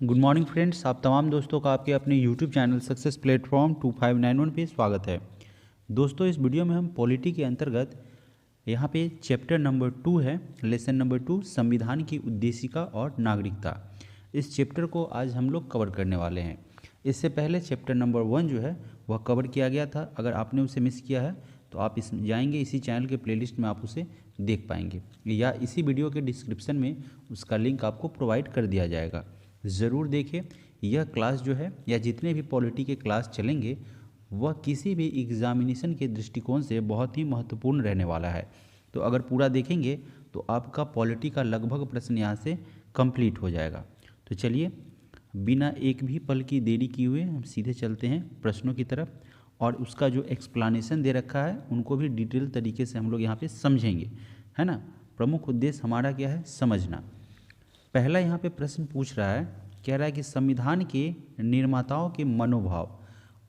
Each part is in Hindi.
गुड मॉर्निंग फ्रेंड्स, आप तमाम दोस्तों का आपके अपने यूट्यूब चैनल सक्सेस प्लेटफॉर्म 2591 पे स्वागत है। दोस्तों, इस वीडियो में हम पॉलिटी के अंतर्गत यहाँ पे चैप्टर नंबर 2 है, लेसन नंबर 2, संविधान की उद्देशिका और नागरिकता। इस चैप्टर को आज हम लोग कवर करने वाले हैं। इससे पहले चैप्टर नंबर 1 जो है वह कवर किया गया था। अगर आपने उसे मिस किया है तो आप इस जाएंगे इसी चैनल के प्लेलिस्ट में आप उसे देख पाएंगे, या इसी वीडियो के डिस्क्रिप्शन में उसका लिंक आपको प्रोवाइड कर दिया जाएगा। ज़रूर देखिए। यह क्लास जो है या जितने भी पॉलिटी के क्लास चलेंगे वह किसी भी एग्जामिनेशन के दृष्टिकोण से बहुत ही महत्वपूर्ण रहने वाला है। तो अगर पूरा देखेंगे तो आपका पॉलिटी का लगभग प्रश्न यहाँ से कंप्लीट हो जाएगा। तो चलिए, बिना एक भी पल की देरी किए हुए हम सीधे चलते हैं प्रश्नों की तरफ, और उसका जो एक्सप्लानेशन दे रखा है उनको भी डिटेल तरीके से हम लोग यहाँ पे समझेंगे, है ना। प्रमुख उद्देश्य हमारा क्या है, समझना। पहला यहाँ पे प्रश्न पूछ रहा है, कह रहा है कि संविधान के निर्माताओं के मनोभाव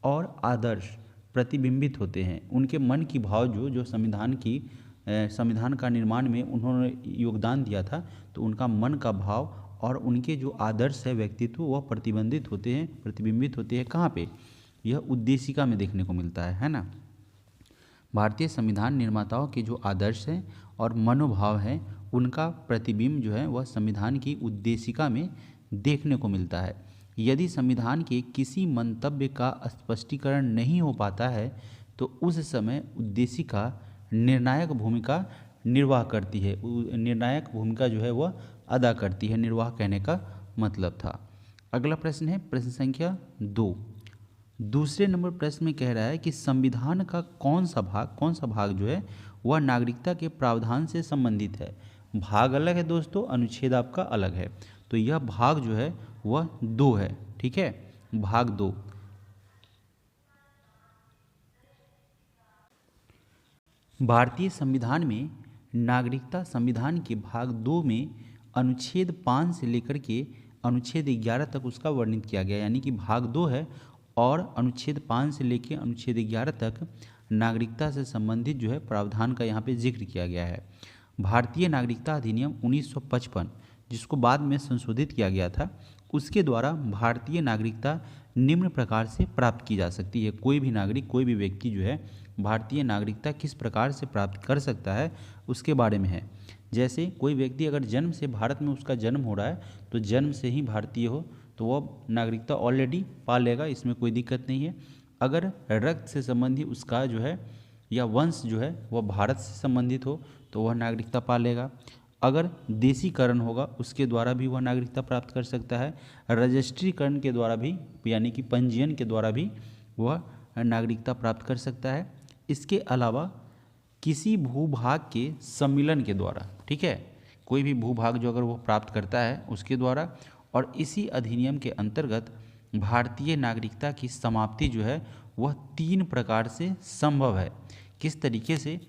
और आदर्श प्रतिबिंबित होते हैं। उनके मन की भाव जो संविधान का निर्माण में उन्होंने योगदान दिया था, तो उनका मन का भाव और उनके जो आदर्श है, व्यक्तित्व, वह प्रतिबिंबित होते हैं कहाँ पे, यह उद्देशिका में देखने को मिलता है ना। भारतीय संविधान निर्माताओं के जो आदर्श हैं और मनोभाव हैं उनका प्रतिबिंब जो है वह संविधान की उद्देशिका में देखने को मिलता है। यदि संविधान के किसी मंतव्य का स्पष्टीकरण नहीं हो पाता है तो उस समय उद्देशिका निर्णायक भूमिका निर्वाह करती है, निर्णायक भूमिका जो है वह अदा करती है। निर्वाह कहने का मतलब था। अगला प्रश्न है प्रश्न संख्या 2। दूसरे नंबर प्रश्न में कह रहा है कि संविधान का कौन सा भाग जो है वह नागरिकता के प्रावधान से संबंधित है। भाग अलग है दोस्तों, अनुच्छेद आपका अलग है। तो यह भाग जो है वह 2 है, ठीक है, भाग 2। भारतीय संविधान में नागरिकता संविधान के भाग 2 में अनुच्छेद 5 से लेकर के अनुच्छेद 11 तक उसका वर्णित किया गया, यानी कि भाग 2 है और अनुच्छेद 5 से लेकर अनुच्छेद 11 तक नागरिकता से संबंधित जो है प्रावधान का यहाँ पे जिक्र किया गया है। भारतीय नागरिकता अधिनियम 1955, जिसको बाद में संशोधित किया गया था, उसके द्वारा भारतीय नागरिकता निम्न प्रकार से प्राप्त की जा सकती है। कोई भी नागरिक, कोई भी व्यक्ति जो है भारतीय नागरिकता किस प्रकार से प्राप्त कर सकता है उसके बारे में है। जैसे कोई व्यक्ति अगर जन्म से भारत में उसका जन्म हो रहा है तो जन्म से ही भारतीय हो तो वह नागरिकता ऑलरेडी पा लेगा, इसमें कोई दिक्कत नहीं है। अगर रक्त से संबंधित उसका जो है या वंश जो है वह भारत से संबंधित हो तो वह नागरिकता पा लेगा। अगर देशीकरण होगा उसके द्वारा भी वह नागरिकता प्राप्त कर सकता है। रजिस्ट्रीकरण के द्वारा भी, यानी कि पंजीयन के द्वारा भी वह नागरिकता प्राप्त कर सकता है। इसके अलावा किसी भूभाग के सम्मिलन के द्वारा, ठीक है, कोई भी भूभाग जो अगर वो प्राप्त करता है उसके द्वारा। और इसी अधिनियम के अंतर्गत भारतीय नागरिकता की समाप्ति जो है वह 3 प्रकार से संभव है। किस तरीके से?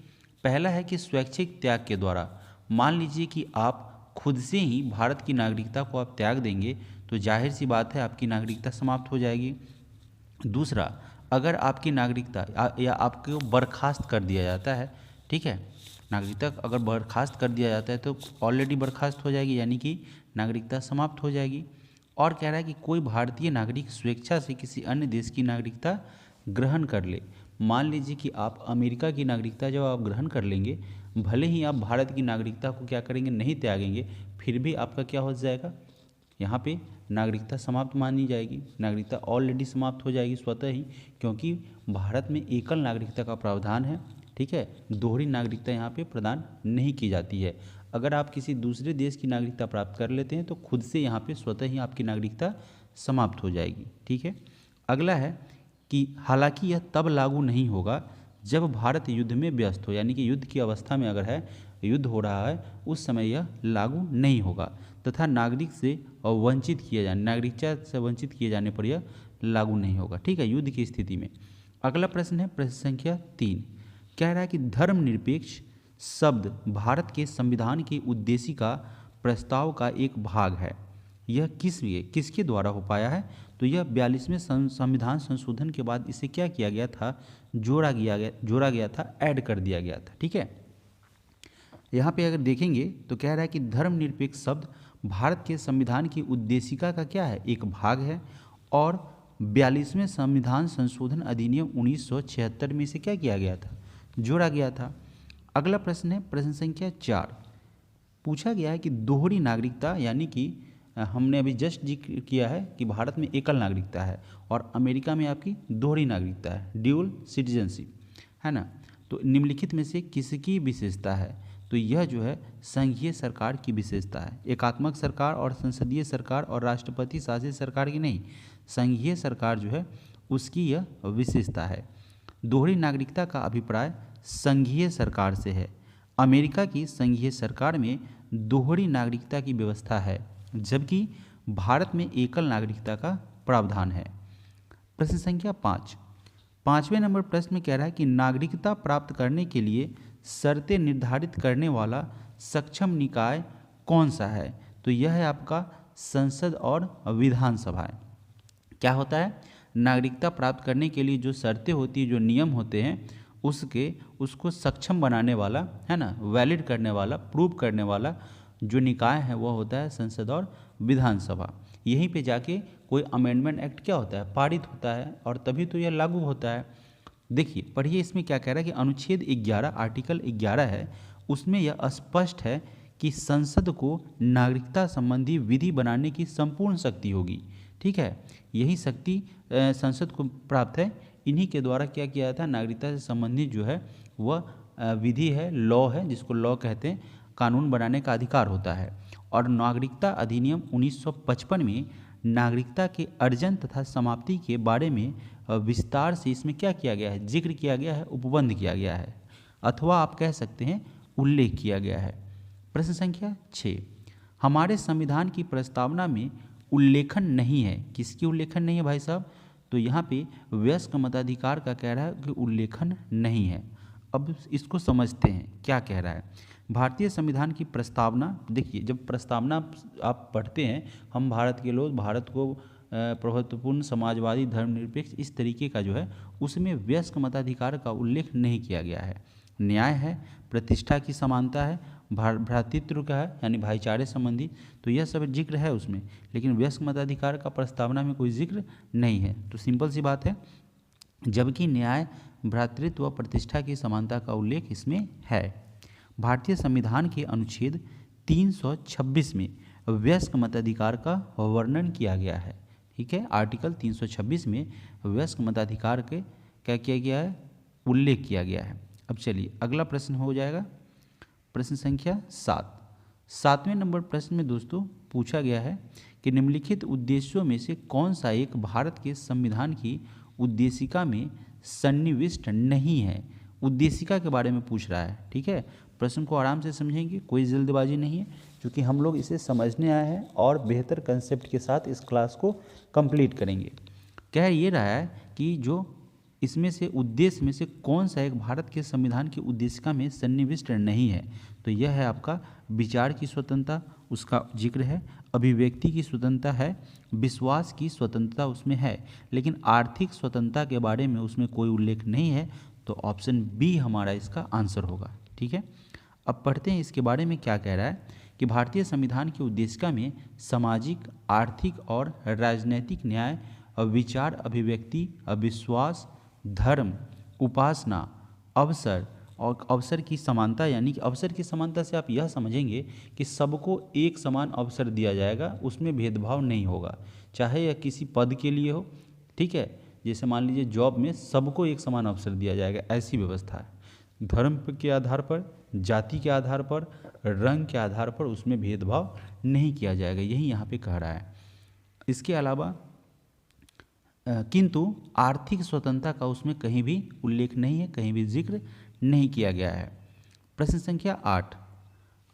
पहला है कि स्वैच्छिक त्याग के द्वारा। मान लीजिए कि आप खुद से ही भारत की नागरिकता को आप त्याग देंगे तो जाहिर सी बात है आपकी नागरिकता समाप्त हो जाएगी। दूसरा, अगर आपकी नागरिकता या आपको बर्खास्त कर दिया जाता है, ठीक है, नागरिकता अगर बर्खास्त कर दिया जाता है तो ऑलरेडी बर्खास्त हो जाएगी, यानी कि नागरिकता समाप्त हो जाएगी। और कह रहा है कि कोई भारतीय नागरिक स्वेच्छा से किसी अन्य देश की नागरिकता ग्रहण कर ले। मान लीजिए कि आप अमेरिका की नागरिकता जब आप ग्रहण कर लेंगे, भले ही आप भारत की नागरिकता को क्या करेंगे, नहीं त्यागेंगे, फिर भी आपका क्या हो जाएगा, यहाँ पे नागरिकता समाप्त मानी जाएगी। नागरिकता ऑलरेडी समाप्त हो जाएगी स्वतः ही, क्योंकि भारत में एकल नागरिकता का प्रावधान है, ठीक है। दोहरी नागरिकता यहाँ पे प्रदान नहीं की जाती है। अगर आप किसी दूसरे देश की नागरिकता प्राप्त कर लेते हैं तो खुद से यहाँ पे स्वतः ही आपकी नागरिकता समाप्त हो जाएगी, ठीक है। अगला है कि हालांकि यह तब लागू नहीं होगा जब भारत युद्ध में व्यस्त हो, यानी कि युद्ध की अवस्था में अगर है, युद्ध हो रहा है, उस समय यह लागू नहीं होगा। तथा नागरिकता से वंचित किए जाने पर यह लागू नहीं होगा, ठीक है, युद्ध की स्थिति में। अगला प्रश्न है प्रश्न संख्या 3। कह रहा है कि धर्मनिरपेक्ष शब्द भारत के संविधान की उद्देशिका प्रस्ताव का एक भाग है। यह किसके द्वारा हो पाया है? तो यह 42वें संविधान संशोधन के बाद इसे क्या किया गया था, जोड़ा गया था, ऐड कर दिया गया था, ठीक है। यहाँ पे अगर देखेंगे तो कह रहा है कि धर्मनिरपेक्ष शब्द भारत के संविधान की उद्देशिका का क्या है, एक भाग है, और 42वें संविधान संशोधन अधिनियम 1976 में इसे क्या किया गया था, जोड़ा गया था। अगला प्रश्न है प्रश्न संख्या 4। पूछा गया है कि दोहरी नागरिकता, यानी कि हमने अभी जस्ट जिक्र किया है कि भारत में एकल नागरिकता है और अमेरिका में आपकी दोहरी नागरिकता है, ड्यूल सिटीजनशिप, है ना। तो निम्नलिखित में से किसकी विशेषता है, तो यह जो है संघीय सरकार की विशेषता है। एकात्मक सरकार और संसदीय सरकार और राष्ट्रपति शासित सरकार की नहीं, संघीय सरकार जो है उसकी यह विशेषता है। दोहरी नागरिकता का अभिप्राय संघीय सरकार से है। अमेरिका की संघीय सरकार में दोहरी नागरिकता की व्यवस्था है, जबकि भारत में एकल नागरिकता का प्रावधान है। प्रश्न संख्या 5। 5वें नंबर प्रश्न में कह रहा है कि नागरिकता प्राप्त करने के लिए शर्तें निर्धारित करने वाला सक्षम निकाय कौन सा है, तो यह है आपका संसद और विधानसभा। क्या होता है, नागरिकता प्राप्त करने के लिए जो शर्तें होती है, जो नियम होते हैं, उसको सक्षम बनाने वाला, है ना, वैलिड करने वाला, प्रूव करने वाला जो निकाय है वह होता है संसद और विधानसभा। यहीं पे जाके कोई अमेंडमेंट एक्ट क्या होता है, पारित होता है, और तभी तो यह लागू होता है। देखिए पढ़िए, इसमें क्या कह रहा है कि अनुच्छेद 11 आर्टिकल 11 है, उसमें यह स्पष्ट है कि संसद को नागरिकता संबंधी विधि बनाने की संपूर्ण शक्ति होगी। ठीक है, यही शक्ति संसद को प्राप्त है। इन्हीं के द्वारा क्या किया था, नागरिकता से संबंधित जो है वह विधि है, लॉ है, जिसको लॉ कहते हैं, कानून बनाने का अधिकार होता है। और नागरिकता अधिनियम 1955 में नागरिकता के अर्जन तथा समाप्ति के बारे में विस्तार से इसमें क्या किया गया है, जिक्र किया गया है, उपबंध किया गया है, अथवा आप कह सकते हैं उल्लेख किया गया है। प्रश्न संख्या 6। हमारे संविधान की प्रस्तावना में उल्लेखन नहीं है। किसकी उल्लेखन नहीं है भाई साहब, तो यहाँ पे वयस्क मताधिकार का कह रहा है कि उल्लेखन नहीं है। अब इसको समझते हैं क्या कह रहा है। भारतीय संविधान की प्रस्तावना, देखिए जब प्रस्तावना आप पढ़ते हैं, हम भारत के लोग, भारत को प्रभुत्वपूर्ण समाजवादी धर्मनिरपेक्ष इस तरीके का जो है, उसमें वयस्क मताधिकार का उल्लेख नहीं किया गया है। न्याय है, प्रतिष्ठा की समानता है, भ्रातृत्व का है, यानी भाईचारे संबंधी, तो यह सब जिक्र है उसमें, लेकिन वयस्क मताधिकार का प्रस्तावना में कोई जिक्र नहीं है। तो सिंपल सी बात है, जबकि न्याय, भ्रातृत्व व प्रतिष्ठा की समानता का उल्लेख इसमें है। भारतीय संविधान के अनुच्छेद 326 में वयस्क मताधिकार का वर्णन किया गया है। ठीक है, आर्टिकल 326 में वयस्क मताधिकार के क्या किया गया है, उल्लेख किया गया है। अब चलिए अगला प्रश्न हो जाएगा, प्रश्न संख्या 7। 7वें नंबर प्रश्न में दोस्तों पूछा गया है कि निम्नलिखित उद्देश्यों में से कौन सा एक भारत के संविधान की उद्देशिका में सन्निविष्ट नहीं है। उद्देशिका के बारे में पूछ रहा है। ठीक है, प्रश्न को आराम से समझेंगे, कोई जल्दबाजी नहीं है, क्योंकि हम लोग इसे समझने आए हैं और बेहतर कंसेप्ट के साथ इस क्लास को कंप्लीट करेंगे। कह ये रहा है कि जो इसमें से उद्देश्य में से कौन सा एक भारत के संविधान की उद्देशिका में सन्निविष्ट नहीं है, तो यह है आपका विचार की स्वतंत्रता, उसका जिक्र है, अभिव्यक्ति की स्वतंत्रता है, विश्वास की स्वतंत्रता उसमें है, लेकिन आर्थिक स्वतंत्रता के बारे में उसमें कोई उल्लेख नहीं है। तो ऑप्शन बी हमारा इसका आंसर होगा। ठीक है, अब पढ़ते हैं इसके बारे में क्या कह रहा है कि भारतीय संविधान की उद्देशिका में सामाजिक, आर्थिक और राजनैतिक न्याय, विचार, अभिव्यक्ति, विश्वास, धर्म, उपासना, अवसर और अवसर की समानता, यानी कि अवसर की समानता से आप यह समझेंगे कि सबको एक समान अवसर दिया जाएगा, उसमें भेदभाव नहीं होगा, चाहे यह किसी पद के लिए हो। ठीक है, जैसे मान लीजिए जॉब में सबको एक समान अवसर दिया जाएगा, ऐसी व्यवस्था है। धर्म के आधार पर, जाति के आधार पर, रंग के आधार पर उसमें भेदभाव नहीं किया जाएगा, यही यहाँ पे कह रहा है। इसके अलावा किंतु आर्थिक स्वतंत्रता का उसमें कहीं भी उल्लेख नहीं है, कहीं भी जिक्र नहीं किया गया है। प्रश्न संख्या 8।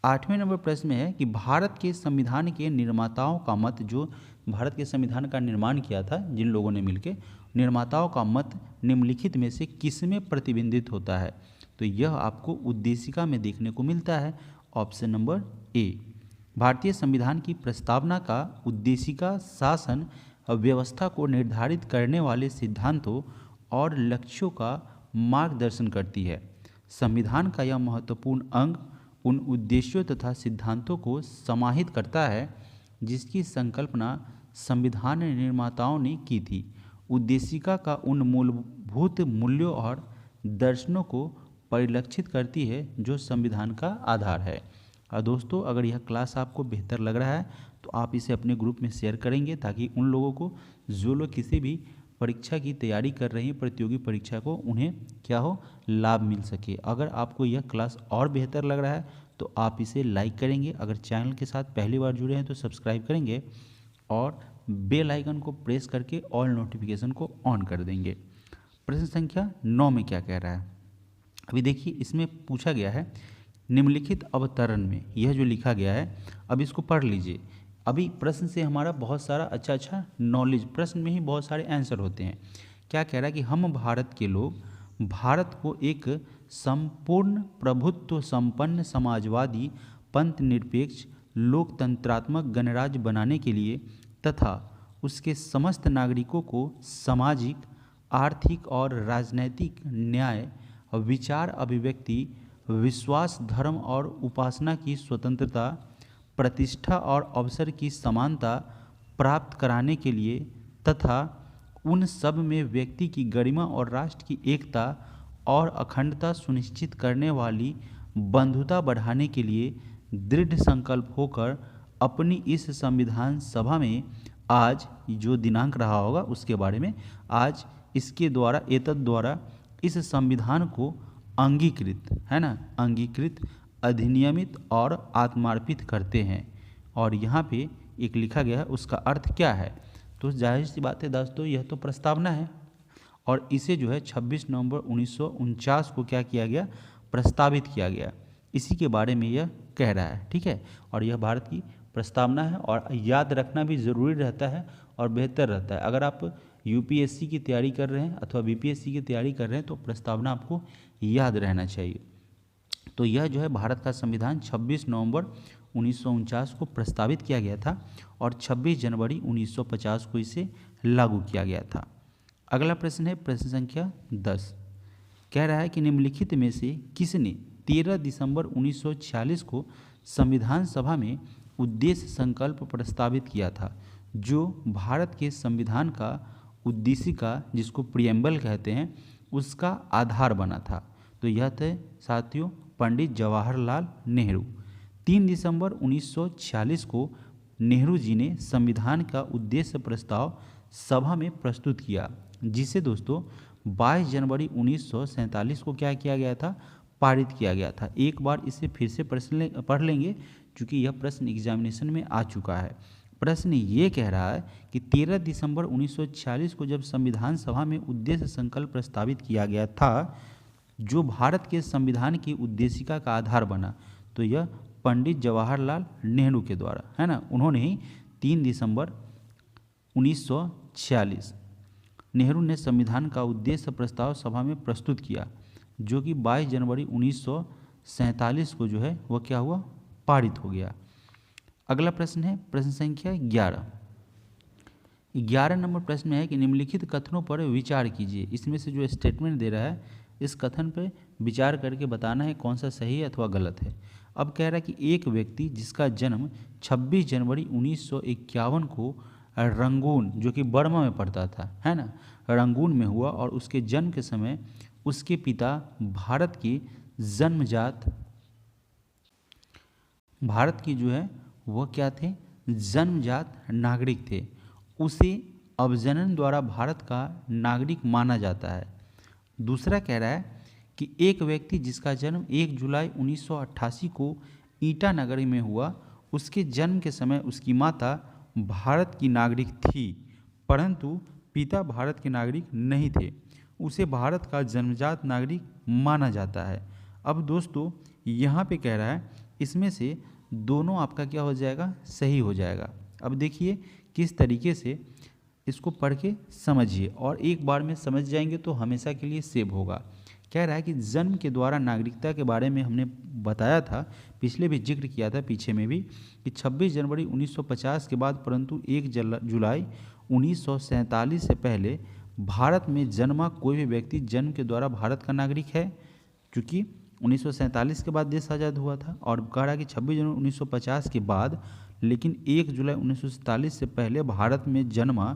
8वें नंबर प्रश्न में है कि भारत के संविधान के निर्माताओं का मत, जो भारत के संविधान का निर्माण किया था जिन लोगों ने मिलकर, निर्माताओं का मत निम्नलिखित में से किसमें प्रतिबिंबित होता है, तो यह आपको उद्देशिका में देखने को मिलता है। Option number A. भारतीय संविधान की प्रस्तावना का उद्देशिका शासन व्यवस्था को निर्धारित करने वाले सिद्धांतों और लक्ष्यों का मार्गदर्शन करती है। संविधान का यह महत्वपूर्ण अंग उन उद्देश्यों तथा सिद्धांतों को समाहित करता है जिसकी संकल्पना संविधान निर्माताओं ने की थी। उद्देशिका का उन मूलभूत मूल्यों और दर्शनों को परिलक्षित करती है जो संविधान का आधार है। और दोस्तों, अगर यह क्लास आपको बेहतर लग रहा है तो आप इसे अपने ग्रुप में शेयर करेंगे ताकि उन लोगों को जो लोग किसी भी परीक्षा की तैयारी कर रहे हैं, प्रतियोगी परीक्षा को, उन्हें क्या हो, लाभ मिल सके। अगर आपको यह क्लास और बेहतर लग रहा है तो आप इसे लाइक करेंगे। अगर चैनल के साथ पहली बार जुड़े हैं तो सब्सक्राइब करेंगे और बेल आइकन को प्रेस करके ऑल नोटिफिकेशन को ऑन कर देंगे। प्रश्न संख्या 9 में क्या कह रहा है, अभी देखिए। इसमें पूछा गया है निम्नलिखित अवतरण में, यह जो लिखा गया है, अब इसको पढ़ लीजिए। अभी प्रश्न से हमारा बहुत सारा अच्छा नॉलेज, प्रश्न में ही बहुत सारे आंसर होते हैं। क्या कह रहा है कि हम भारत के लोग भारत को एक संपूर्ण प्रभुत्व संपन्न समाजवादी पंथ निरपेक्ष लोकतंत्रात्मक गणराज्य बनाने के लिए तथा उसके समस्त नागरिकों को सामाजिक, आर्थिक और राजनैतिक न्याय, विचार अभिव्यक्ति, विश्वास, धर्म और उपासना की स्वतंत्रता, प्रतिष्ठा और अवसर की समानता प्राप्त कराने के लिए तथा उन सब में व्यक्ति की गरिमा और राष्ट्र की एकता और अखंडता सुनिश्चित करने वाली बंधुता बढ़ाने के लिए दृढ़ संकल्प होकर अपनी इस संविधान सभा में आज, जो दिनांक रहा होगा उसके बारे में, आज इसके द्वारा, एतद द्वारा इस संविधान को अंगीकृत, है ना, अंगीकृत, अधिनियमित और आत्मार्पित करते हैं। और यहाँ पे एक लिखा गया है, उसका अर्थ क्या है। तो जाहिर सी बात है दोस्तों, यह तो प्रस्तावना है और इसे जो है 26 नवंबर 1949 को क्या किया गया, प्रस्तावित किया गया। इसी के बारे में यह कह रहा है, ठीक है। और यह भारत की प्रस्तावना है और याद रखना भी ज़रूरी रहता है और बेहतर रहता है। अगर आप यूपीएससी की तैयारी कर रहे हैं अथवा बीपीएससी की तैयारी कर रहे हैं तो प्रस्तावना आपको याद रहना चाहिए। तो यह जो है भारत का संविधान 26 नवंबर 1949 को प्रस्तावित किया गया था और 26 जनवरी 1950 को इसे लागू किया गया था। अगला प्रश्न है प्रश्न संख्या 10। कह रहा है कि निम्नलिखित में से किसने 13 दिसंबर 1946 को संविधान सभा में उद्देश्य संकल्प प्रस्तावित किया था जो भारत के संविधान का उद्देशिका, जिसको प्रियम्बल कहते हैं, उसका आधार बना था। तो यह थे साथियों पंडित जवाहरलाल नेहरू। 3 दिसंबर 1946 को नेहरू जी ने संविधान का उद्देश्य प्रस्ताव सभा में प्रस्तुत किया, जिसे दोस्तों 22 जनवरी 1947 को क्या किया गया था, पारित किया गया था। एक बार इसे फिर से पढ़ लेंगे क्योंकि यह प्रश्न एग्जामिनेशन में आ चुका है। प्रश्न ये कह रहा है कि 13 दिसंबर 1946 को जब संविधान सभा में उद्देश्य संकल्प प्रस्तावित किया गया था जो भारत के संविधान की उद्देशिका का आधार बना, तो यह पंडित जवाहरलाल नेहरू के द्वारा, है ना, उन्होंने ही 3 दिसंबर 1946 नेहरू ने संविधान का उद्देश्य प्रस्ताव सभा में प्रस्तुत किया, जो कि 22 जनवरी 1947 को जो है वह क्या हुआ, पारित हो गया। अगला प्रश्न है प्रश्न संख्या 11। 11 नंबर प्रश्न में है कि निम्नलिखित कथनों पर विचार कीजिए। इसमें से जो स्टेटमेंट दे रहा है इस कथन पर विचार करके बताना है कौन सा सही है अथवा गलत है। अब कह रहा है कि एक व्यक्ति जिसका जन्म 26 जनवरी 1951 को रंगून, जो कि बर्मा में पड़ता था, है ना, रंगून में हुआ और उसके जन्म के समय उसके पिता भारत की जो है वह क्या थे, जन्मजात नागरिक थे। उसे अवजनन द्वारा भारत का नागरिक माना जाता है। दूसरा कह रहा है कि एक व्यक्ति जिसका जन्म 1 जुलाई 1988 को ईटानगर में हुआ, उसके जन्म के समय उसकी माता भारत की नागरिक थी परंतु पिता भारत के नागरिक नहीं थे, उसे भारत का जन्मजात नागरिक माना जाता है। अब दोस्तों यहाँ पे कह रहा है इसमें से दोनों आपका क्या हो जाएगा, सही हो जाएगा। अब देखिए किस तरीके से इसको पढ़ के समझिए और एक बार में समझ जाएंगे तो हमेशा के लिए सेव होगा। कह रहा है कि जन्म के द्वारा नागरिकता के बारे में हमने बताया था, पिछले भी जिक्र किया था पीछे में भी, कि 26 जनवरी 1950 के बाद परंतु 1 जुलाई 1947 से पहले भारत में जन्मा कोई भी व्यक्ति जन्म के द्वारा भारत का नागरिक है, क्योंकि 1947 के बाद देश आज़ाद हुआ था, और कह रहा है कि 26 जनवरी 1950 के बाद, लेकिन 1 जुलाई 1947 से पहले भारत में जन्मा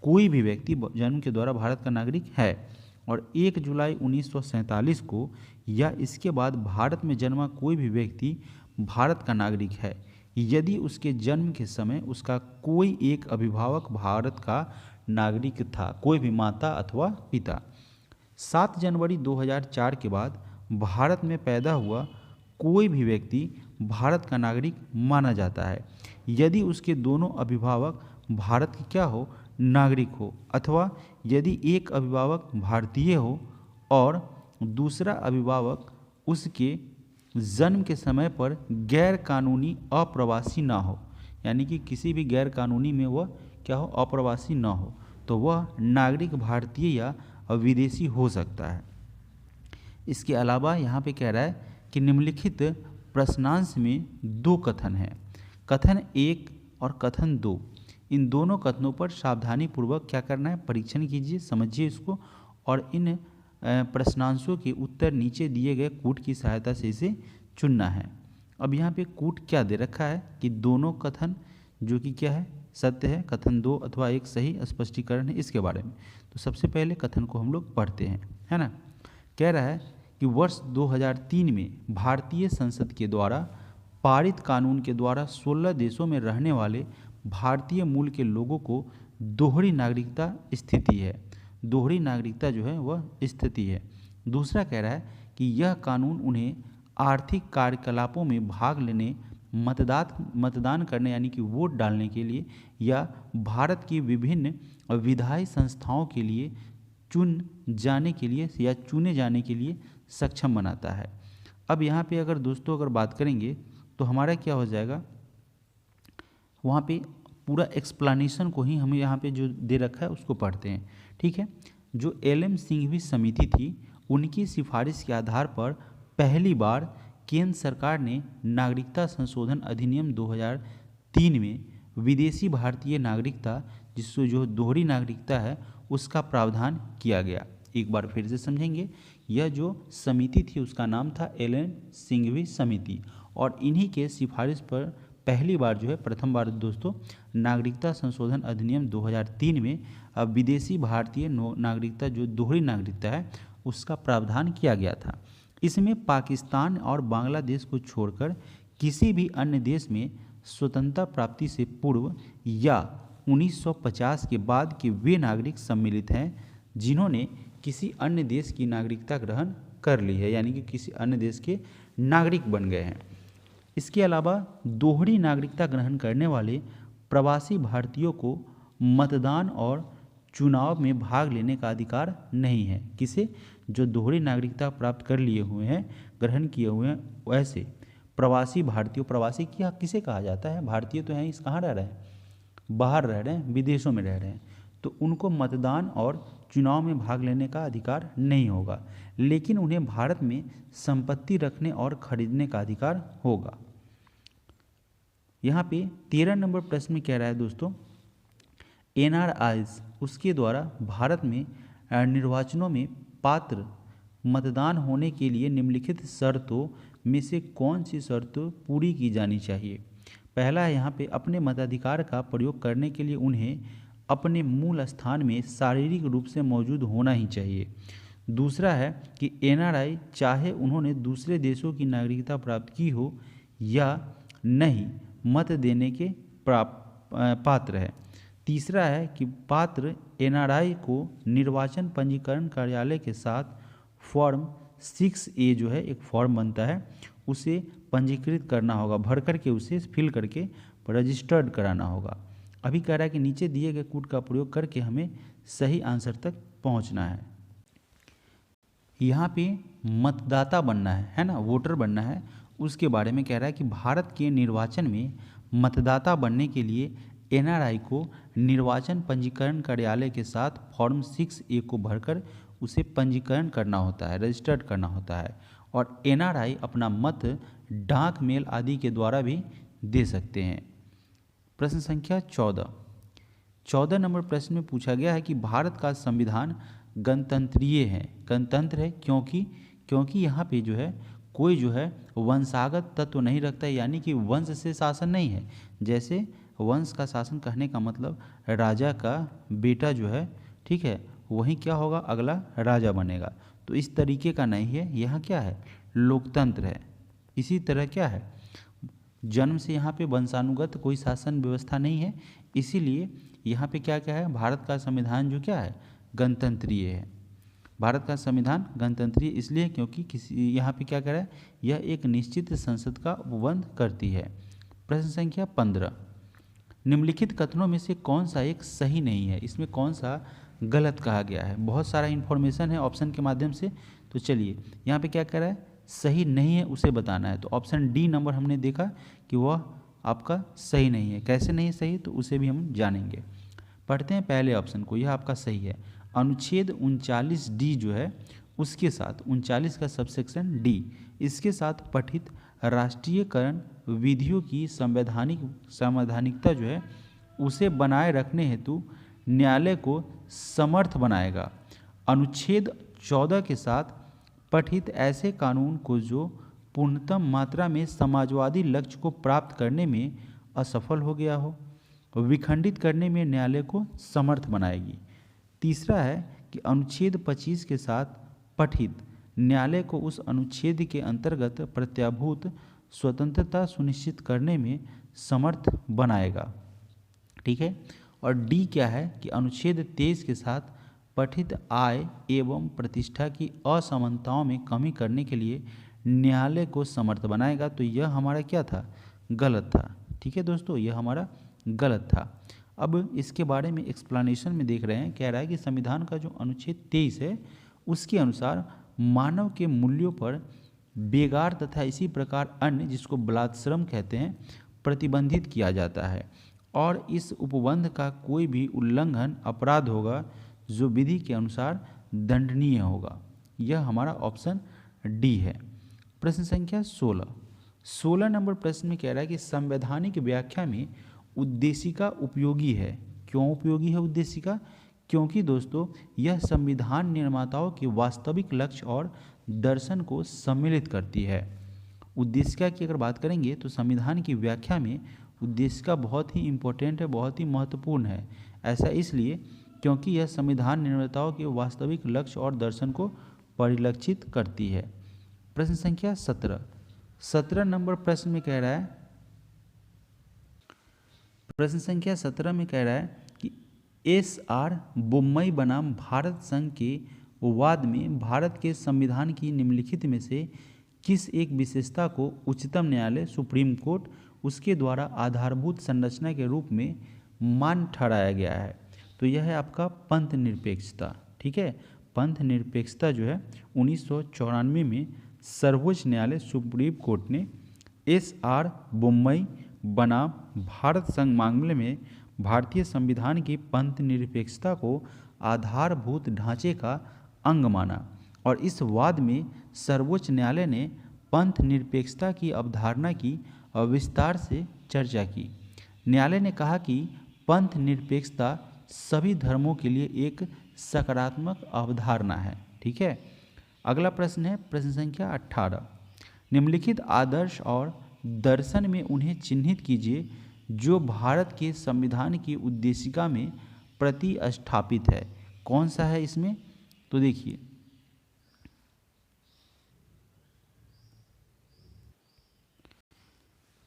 कोई भी व्यक्ति जन्म के द्वारा भारत का नागरिक है, और 1 जुलाई 1947 को या इसके बाद भारत में जन्मा कोई भी व्यक्ति भारत का नागरिक है यदि उसके जन्म के समय उसका कोई एक अभिभावक भारत का नागरिक था, कोई भी माता अथवा पिता। 7 जनवरी 2004 के बाद भारत में पैदा हुआ कोई भी व्यक्ति भारत का नागरिक माना जाता है यदि उसके दोनों अभिभावक भारत के क्या हो, नागरिक हो, अथवा यदि एक अभिभावक भारतीय हो और दूसरा अभिभावक उसके जन्म के समय पर गैर कानूनी अप्रवासी ना हो, यानी कि किसी भी गैर कानूनी में वह क्या हो, अप्रवासी ना हो, तो वह नागरिक भारतीय या विदेशी हो सकता है। इसके अलावा यहाँ पे कह रहा है कि निम्नलिखित प्रश्नांश में 2 कथन हैं, कथन 1 और कथन 2। इन दोनों कथनों पर सावधानीपूर्वक क्या करना है, परीक्षण कीजिए, समझिए इसको, और इन प्रश्नांशों के उत्तर नीचे दिए गए कूट की सहायता से इसे चुनना है। अब यहाँ पे कूट क्या दे रखा है कि दोनों कथन जो कि क्या है, सत्य है, कथन 2 अथवा 1 सही स्पष्टीकरण है इसके बारे में। तो सबसे पहले कथन को हम लोग पढ़ते हैं, है ना। कह रहा है कि वर्ष 2003 में भारतीय संसद के द्वारा पारित कानून के द्वारा 16 देशों में रहने वाले भारतीय मूल के लोगों को दोहरी नागरिकता स्थिति है, दोहरी नागरिकता जो है वह स्थिति है। दूसरा कह रहा है कि यह कानून उन्हें आर्थिक कार्यकलापों में भाग लेने, मतदान करने यानी कि वोट डालने के लिए या भारत की विभिन्न विधायी संस्थाओं के लिए चुने जाने के लिए सक्षम बनाता है। अब यहाँ पे अगर दोस्तों अगर बात करेंगे तो हमारा क्या हो जाएगा, वहाँ पे पूरा एक्सप्लेनेशन को ही हमें यहाँ पे जो दे रखा है उसको पढ़ते हैं, ठीक है। जो LM सिंघवी समिति थी उनकी सिफारिश के आधार पर पहली बार केंद्र सरकार ने नागरिकता संशोधन अधिनियम 2003 में विदेशी भारतीय नागरिकता, जिससे जो दोहरी नागरिकता है उसका प्रावधान किया गया। एक बार फिर से समझेंगे, यह जो समिति थी उसका नाम था LM सिंघवी समिति, और इन्हीं के सिफारिश पर पहली बार जो है, प्रथम बार दोस्तों, नागरिकता संशोधन अधिनियम 2003 में अब विदेशी भारतीय नागरिकता जो दोहरी नागरिकता है उसका प्रावधान किया गया था। इसमें पाकिस्तान और बांग्लादेश को छोड़कर किसी भी अन्य देश में स्वतंत्रता प्राप्ति से पूर्व या 1950 के बाद के वे नागरिक सम्मिलित हैं जिन्होंने किसी अन्य देश की नागरिकता ग्रहण कर ली है, यानी कि किसी अन्य देश के नागरिक बन गए हैं। इसके अलावा दोहरी नागरिकता ग्रहण करने वाले प्रवासी भारतीयों को मतदान और चुनाव में भाग लेने का अधिकार नहीं है। किसे, जो दोहरी नागरिकता प्राप्त कर लिए हुए हैं, ग्रहण किए हुए हैं, वैसे प्रवासी भारतीयों, प्रवासी क्या किसे कहा जाता है, भारतीय तो हैं, इस कहाँ रह रहे हैं, बाहर रह रहे हैं, विदेशों में रह रहे हैं, तो उनको मतदान और चुनाव में भाग लेने का अधिकार नहीं होगा, लेकिन उन्हें भारत में संपत्ति रखने और खरीदने का अधिकार होगा। यहाँ पे 13 नंबर प्रश्न में कह रहा है दोस्तों, NRIs उसके द्वारा भारत में निर्वाचनों में पात्र मतदान होने के लिए निम्नलिखित शर्तों में से कौन सी शर्तें पूरी की जानी चाहिए। पहला है यहाँ पे, अपने मताधिकार का प्रयोग करने के लिए उन्हें अपने मूल स्थान में शारीरिक रूप से मौजूद होना ही चाहिए। दूसरा है कि NRI चाहे उन्होंने दूसरे देशों की नागरिकता प्राप्त की हो या नहीं, मत देने के पात्र है। तीसरा है कि पात्र NRI को निर्वाचन पंजीकरण कार्यालय के साथ फॉर्म 6A जो है एक फॉर्म बनता है, उसे पंजीकृत करना होगा, भर करके उसे फिल करके रजिस्टर्ड कराना होगा। अभी कह रहा है कि नीचे दिए गए कूट का प्रयोग करके हमें सही आंसर तक पहुंचना है। यहाँ पे मतदाता बनना है ना, वोटर बनना है, उसके बारे में कह रहा है कि भारत के निर्वाचन में मतदाता बनने के लिए NRI को निर्वाचन पंजीकरण कार्यालय के साथ फॉर्म 6A को भरकर उसे पंजीकरण करना होता है, रजिस्टर्ड करना होता है, और NRI अपना मत डाक मेल आदि के द्वारा भी दे सकते हैं। प्रश्न संख्या 14 नंबर प्रश्न में पूछा गया है कि भारत का संविधान गणतंत्रीय है, गणतंत्र है क्योंकि यहाँ पे जो है कोई जो है वंशागत तत्व नहीं रखता है, यानी कि वंश से शासन नहीं है। जैसे वंश का शासन कहने का मतलब राजा का बेटा जो है, ठीक है, वही क्या होगा, अगला राजा बनेगा। तो इस तरीके का नहीं है, यहाँ क्या है, लोकतंत्र है। इसी तरह क्या है, जन्म से यहाँ पे वंशानुगत कोई शासन व्यवस्था नहीं है, इसीलिए यहाँ पे क्या क्या है, भारत का संविधान जो क्या है, गणतंत्रीय है। भारत का संविधान गणतंत्रीय इसलिए क्योंकि किसी यहाँ पे क्या कर रहा है, यह एक निश्चित संसद का उपबंध करती है। प्रश्न संख्या 15, निम्नलिखित कथनों में से कौन सा एक सही नहीं है, इसमें कौन सा गलत कहा गया है। बहुत सारा इन्फॉर्मेशन है ऑप्शन के माध्यम से, तो चलिए यहाँ पे क्या कर रहा है, सही नहीं है उसे बताना है। तो ऑप्शन डी नंबर हमने देखा कि वह आपका सही नहीं है। कैसे नहीं सही, तो उसे भी हम जानेंगे। पढ़ते हैं पहले ऑप्शन को, यह आपका सही है। अनुच्छेद 39D जो है उसके साथ 39 का सबसेक्शन डी, इसके साथ पठित राष्ट्रीयकरण विधियों की संवैधानिकता जो है उसे बनाए रखने हेतु न्यायालय को समर्थ बनाएगा। अनुच्छेद 14 के साथ पठित ऐसे कानून को जो पूर्णतम मात्रा में समाजवादी लक्ष्य को प्राप्त करने में असफल हो गया हो, विखंडित करने में न्यायालय को समर्थ बनाएगी। तीसरा है कि अनुच्छेद 25 के साथ पठित न्यायालय को उस अनुच्छेद के अंतर्गत प्रत्याभूत स्वतंत्रता सुनिश्चित करने में समर्थ बनाएगा। ठीक है। और डी क्या है कि अनुच्छेद 23 के साथ पठित आय एवं प्रतिष्ठा की असमानताओं में कमी करने के लिए न्यायालय को समर्थ बनाएगा। तो यह हमारा क्या था, गलत था। ठीक है दोस्तों, यह हमारा गलत था। अब इसके बारे में एक्सप्लेनेशन में देख रहे हैं, कह रहा है कि संविधान का जो अनुच्छेद 23 है उसके अनुसार मानव के मूल्यों पर बेगार तथा इसी प्रकार अन्य, जिसको बलात्श्रम कहते हैं, प्रतिबंधित किया जाता है और इस उपबंध का कोई भी उल्लंघन अपराध होगा जो विधि के अनुसार दंडनीय होगा। यह हमारा ऑप्शन डी है। प्रश्न संख्या 16 नंबर प्रश्न में कह रहा है कि संवैधानिक व्याख्या में उद्देशिका उपयोगी है। क्यों उपयोगी है उद्देशिका? क्योंकि दोस्तों यह संविधान निर्माताओं के वास्तविक लक्ष्य और दर्शन को सम्मिलित करती है। उद्देशिका की अगर बात करेंगे तो संविधान की व्याख्या में उद्देशिका बहुत ही इम्पोर्टेंट है, बहुत ही महत्वपूर्ण है। ऐसा इसलिए क्योंकि यह संविधान निर्माताओं के वास्तविक लक्ष्य और दर्शन को परिलक्षित करती है। प्रश्न संख्या 17 नंबर प्रश्न में कह रहा है, प्रश्न संख्या 17 में कह रहा है कि एस.आर. बोम्मई बनाम भारत संघ के वाद में भारत के संविधान की निम्नलिखित में से किस एक विशेषता को उच्चतम न्यायालय सुप्रीम कोर्ट उसके द्वारा आधारभूत संरचना के रूप में मान ठहराया गया है? तो यह है आपका पंथ निरपेक्षता। ठीक है, पंथ निरपेक्षता जो है 1994 में सर्वोच्च न्यायालय सुप्रीम कोर्ट ने एस.आर. बोम्मई बनाम भारत संघ मामले में भारतीय संविधान की पंथ निरपेक्षता को आधारभूत ढांचे का अंग माना और इस वाद में सर्वोच्च न्यायालय ने पंथ निरपेक्षता की अवधारणा की विस्तार से चर्चा की। न्यायालय ने कहा कि पंथ निरपेक्षता सभी धर्मों के लिए एक सकारात्मक अवधारणा है। ठीक है, अगला प्रश्न है प्रश्न संख्या 18, निम्नलिखित आदर्श और दर्शन में उन्हें चिन्हित कीजिए जो भारत के संविधान की उद्देशिका में प्रतिस्थापित है। कौन सा है इसमें? तो देखिए,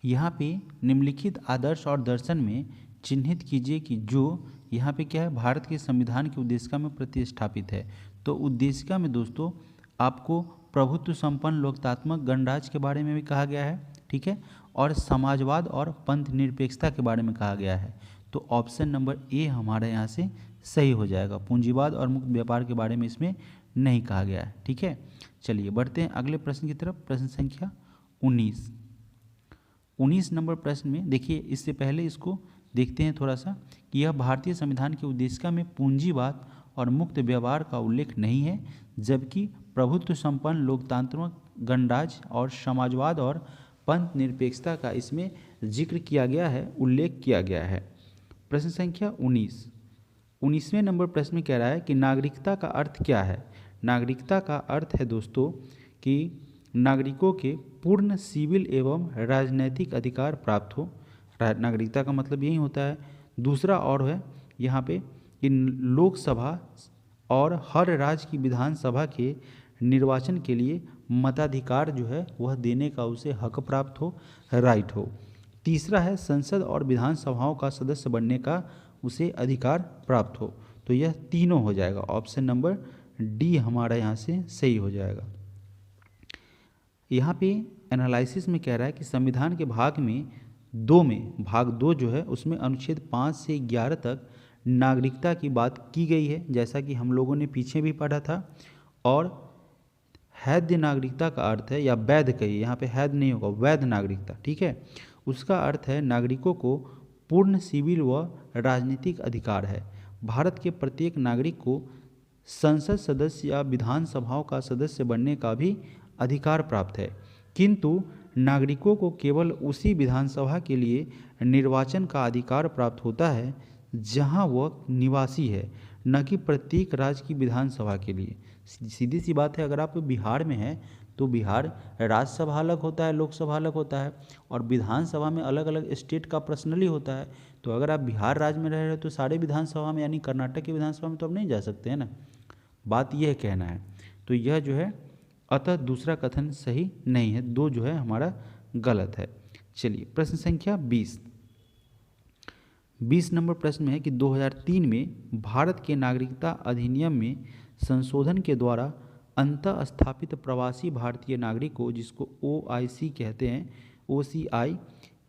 यहाँ पे निम्नलिखित आदर्श और दर्शन में चिन्हित कीजिए कि जो यहाँ पे क्या है, भारत के संविधान की उद्देशिका में प्रतिस्थापित है। तो उद्देशिका में दोस्तों आपको प्रभुत्व संपन्न लोकतात्मक गणराज्य के बारे में भी कहा गया है। ठीक है, और समाजवाद और पंथ निरपेक्षता के बारे में कहा गया है। तो ऑप्शन नंबर ए हमारे यहाँ से सही हो जाएगा। पूंजीवाद और मुक्त व्यापार के बारे में इसमें नहीं कहा गया है। ठीक है, चलिए बढ़ते हैं अगले प्रश्न की तरफ। प्रश्न संख्या 19 नंबर प्रश्न में देखिए, इससे पहले इसको देखते हैं थोड़ा सा कि यह भारतीय संविधान की उद्देशिका में पूंजीवाद और मुक्त व्यवहार का उल्लेख नहीं है, जबकि प्रभुत्व संपन्न लोकतांत्रिक गणराज्य और समाजवाद और पंथ निरपेक्षता का इसमें जिक्र किया गया है, उल्लेख किया गया है। प्रश्न संख्या 19वें नंबर प्रश्न में कह रहा है कि नागरिकता का अर्थ क्या है? नागरिकता का अर्थ है दोस्तों कि नागरिकों के पूर्ण सिविल एवं राजनैतिक अधिकार प्राप्त हो। नागरिकता का मतलब यही होता है। दूसरा और है यहाँ पे कि लोकसभा और हर राज्य की विधानसभा के निर्वाचन के लिए मताधिकार जो है वह देने का उसे हक प्राप्त हो, राइट हो। तीसरा है संसद और विधानसभाओं का सदस्य बनने का उसे अधिकार प्राप्त हो। तो यह तीनों हो जाएगा, ऑप्शन नंबर डी हमारा यहाँ से सही हो जाएगा। यहाँ पे एनालिसिस में कह रहा है कि संविधान के भाग दो जो है उसमें अनुच्छेद 5 से 11 तक नागरिकता की बात की गई है, जैसा कि हम लोगों ने पीछे भी पढ़ा था। और वैध नागरिकता का अर्थ है, या वैध कहिए, यहाँ पे वैध नहीं होगा, वैध नागरिकता, ठीक है। उसका अर्थ है नागरिकों को पूर्ण सिविल व राजनीतिक अधिकार है। भारत के प्रत्येक नागरिक को संसद सदस्य या विधानसभाओं का सदस्य बनने का भी अधिकार प्राप्त है, किंतु नागरिकों को केवल उसी विधानसभा के लिए निर्वाचन का अधिकार प्राप्त होता है जहां वह निवासी है, न कि प्रत्येक राज्य की विधानसभा के लिए। सीधी सी बात है, अगर आप बिहार में हैं तो बिहार राज्यसभा अलग होता है, लोकसभा अलग होता है, और विधानसभा में अलग अलग स्टेट का पर्सनली होता है। तो अगर आप बिहार राज्य में रह रहे हो तो सारे विधानसभा में, यानी कर्नाटक की विधानसभा में तो आप नहीं जा सकते हैं ना, बात यह कहना है। तो यह जो है अतः दूसरा कथन सही नहीं है, दो जो है हमारा गलत है। चलिए प्रश्न संख्या 20 नंबर प्रश्न में है कि 2003 में भारत के नागरिकता अधिनियम में संशोधन के द्वारा अंतः स्थापित प्रवासी भारतीय नागरिक को, जिसको OIC कहते हैं, OCI,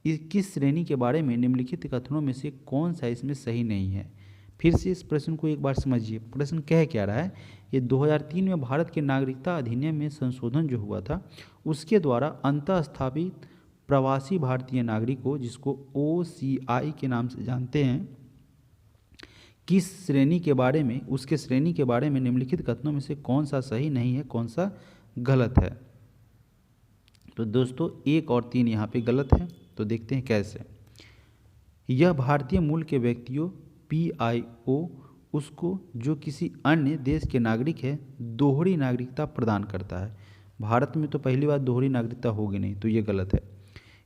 किस श्रेणी के बारे में निम्नलिखित कथनों में से कौन सा इसमें सही नहीं है। फिर से इस प्रश्न को एक बार समझिए, प्रश्न कह क्या रहा है। ये 2003 में भारत के नागरिकता अधिनियम में संशोधन जो हुआ था उसके द्वारा अंतः स्थापित प्रवासी भारतीय नागरिक को, जिसको OCI के नाम से जानते हैं, किस श्रेणी के बारे में, उसके श्रेणी के बारे में निम्नलिखित कथनों में से कौन सा सही नहीं है, कौन सा गलत है। तो दोस्तों 1 और 3 यहाँ पे गलत है। तो देखते हैं कैसे। यह भारतीय मूल के व्यक्तियों PIO उसको जो किसी अन्य देश के नागरिक है दोहरी नागरिकता प्रदान करता है। भारत में तो पहली बार दोहरी नागरिकता होगी नहीं, तो ये गलत है।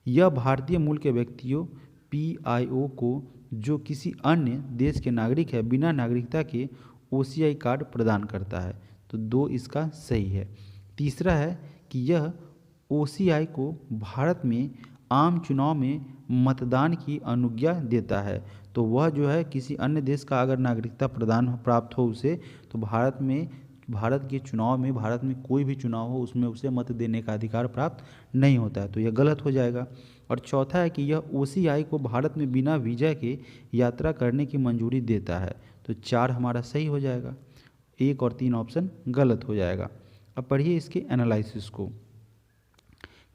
यह भारतीय मूल के व्यक्तियों PIO को जो किसी अन्य देश के नागरिक है बिना नागरिकता के OCI कार्ड प्रदान करता है। तो 2 इसका सही है। तीसरा है कि यह OCI को भारत में आम चुनाव में मतदान की अनुज्ञा देता है। तो वह जो है किसी अन्य देश का अगर नागरिकता प्राप्त हो उसे, तो भारत के चुनाव में, भारत में कोई भी चुनाव हो उसमें उसे मत देने का अधिकार प्राप्त नहीं होता है। तो यह गलत हो जाएगा। और चौथा है कि यह OCI को भारत में बिना वीज़ा के यात्रा करने की मंजूरी देता है। तो 4 हमारा सही हो जाएगा, 1 और 3 ऑप्शन गलत हो जाएगा। अब पढ़िए इसके एनालिसिस को।